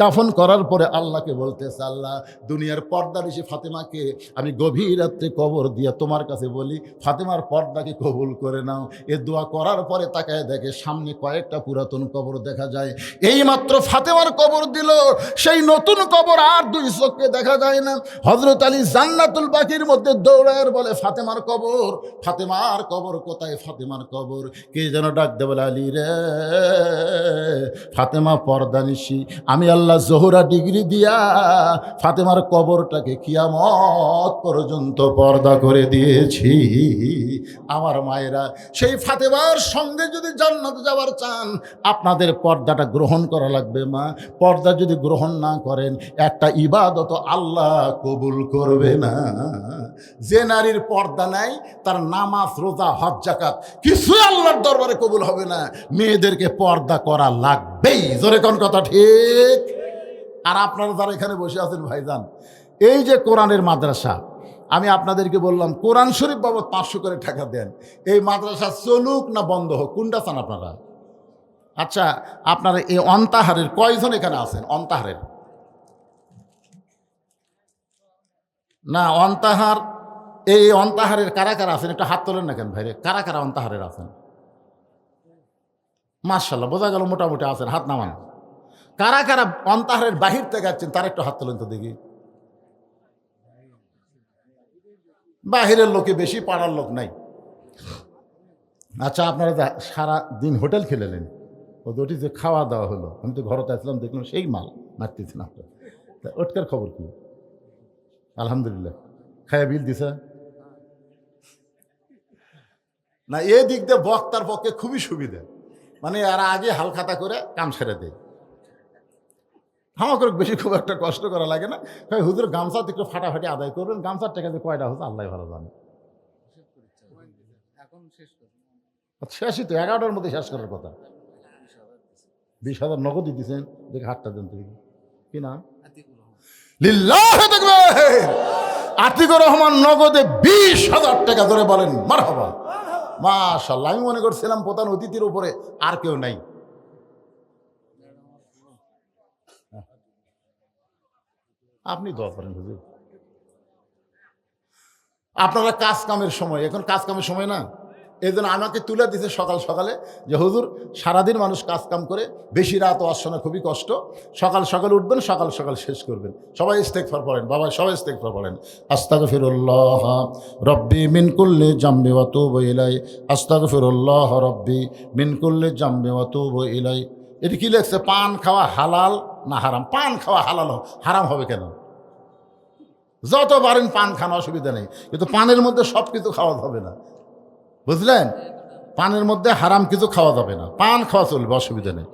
দাফন করার পরে আল্লাহকে বলতেছে, আল্লাহ দুনিয়ার পর্দার এসে ফাতেমাকে আমি গভীর রাত্রে কবর দিয়া তোমার কাছে বলি ফাতেমার পর্দাকে কবুল করে নাও। এ দোয়া করার পরে তাকায় দেখে সামনে কয়েকটা পুরাতন কবর দেখা যায়। এই মাত্র ফাতেমার কবর দিল, সেই নতুন কবর আর দুই চোখে দেখা যায় না। হযরত আলী জান্নাতুল বাকির মধ্যে দৌড়ায় বলে, ফাতেমার কবর, ফাতেমার কবর কোথায়, ফাতেমার কবর। কে যেন ডাক দে বলে, আলী রে ফাতেমা পর্দানিশী, আমি আল্লাহ জোহরা ডিগ্রি দিয়া ফাতেমার কবরটাকে কিয়ামত পর্যন্ত পর্দা করে দিয়েছি। আমার মায়েরা, সেই ফাতেমার সঙ্গে যদি জান্নাতে যাওয়ার চান আপনাদের পর্দাটা গ্রহণ করা লাগবে মা। পর্দা যদি গ্রহণ না করেন একটা ইবাদত আল্লাহ কবুল করবে না। যে নারীর পর্দা নাই তার নামাজ, রোজা, হজ, যাকাত কিছুই আল্লাহর দরবারে কবুল হবে না। মেয়েদেরকে পর্দা করা লাগবেই। জোরে কোন কথা ঠিক? আর আপনারা যারা এখানে বসে আছেন ভাইজান, এই যে কোরআনের মাদ্রাসা, আমি আপনাদেরকে বললাম কোরআন শরীফ বাবদ 500 করে টাকা দেন। এই মাদ্রাসা চলুক না বন্ধ হোক, কোনটা চান আপনারা? আচ্ছা, আপনারা এই অন্তাহারের কয়জন এখানে আছেন? অন্তাহারের না, অন্তাহার, এই অন্তাহারের কারা কারা আছেন? একটু হাত তোলেন না কেন ভাইরে? কারা কারা অন্তাহারের আছেন? মাশাআল্লাহ, বোঝা গেল মোটামুটি আছেন, হাত নামান। কারা কারা অন্তাহারের বাহির থেকে আছেন তার একটু হাত তোলেন তো দেখি। বাহিরের লোকে বেশি, পাড়ার লোক নাই। আচ্ছা, আপনারা সারা দিন হোটেল খেলেলেন, ওটি যে খাওয়া দাওয়া হলো, আমি তো ঘরতে আসলাম, দেখলাম সেই মাল মারতেছি না। তা ওটকার খবর কি? আলহামদুলিল্লাহ, খায়া বিল দিছে না? এ দিক দিয়ে বক্তার পক্ষে খুবই সুবিধা, মানে আর আগে হালখাতা করে কাম সেরে দেয়। আমাকে বেশি খুব একটা কষ্ট করা লাগে না। হুজুর গামছা একটু ফাটাফাটি আদায় করবেন, গামছার টাকা যে কয়টা হচ্ছে আল্লাহ ভালো জানে। শেষই তো 11টার মধ্যে শেষ করার কথা। 20,000 নগদ দিতেছেন, দেখে হাতটা দেন তুই। কি নাম? লিল্লাহি তাকবীর। আতিকুর রহমান নগদে 20,000 টাকা ধরে বলেন মারহাবা। মাশাআল্লাহ, আমি মনে করছিলাম প্রধান অতিথির উপরে আর কেউ নাই। আপনি দোয়া করেন হুজুর। আপনারা কাজ কামের সময়, এখন কাজ কামের সময় না, এই জন্য আমাকে তুলে দিতে সকাল সকালে যে হুজুর সারাদিন মানুষ কাজ কাম করে, বেশি রাত আসছে না, খুবই কষ্ট, সকাল সকাল উঠবেন, সকাল সকাল শেষ করবেন। সবাই ইস্তেগফার পড়েন বাবা, সবাই ইস্তেগফার পড়েন। আস্তাগফিরুল্লাহ রব্বি মিন কুল্লি জামবি ওয়া তুবু ইলাই, আস্তাগফিরুল্লাহ রব্বি মিন কুল্লি জামবি ওয়া তুবু ইলাই। এটি কি লেখছে? পান খাওয়া হালাল না হারাম? পান খাওয়া হালাল, হারাম হবে কেন? যত পারেন পান খান, অসুবিধা নেই, কিন্তু পানের মধ্যে সব কিছু খাওয়া যাবে না, বুঝলেন? পানের মধ্যে হারাম কিছু খাওয়া যাবে না, পান খাওয়া চলবে, অসুবিধা নেই।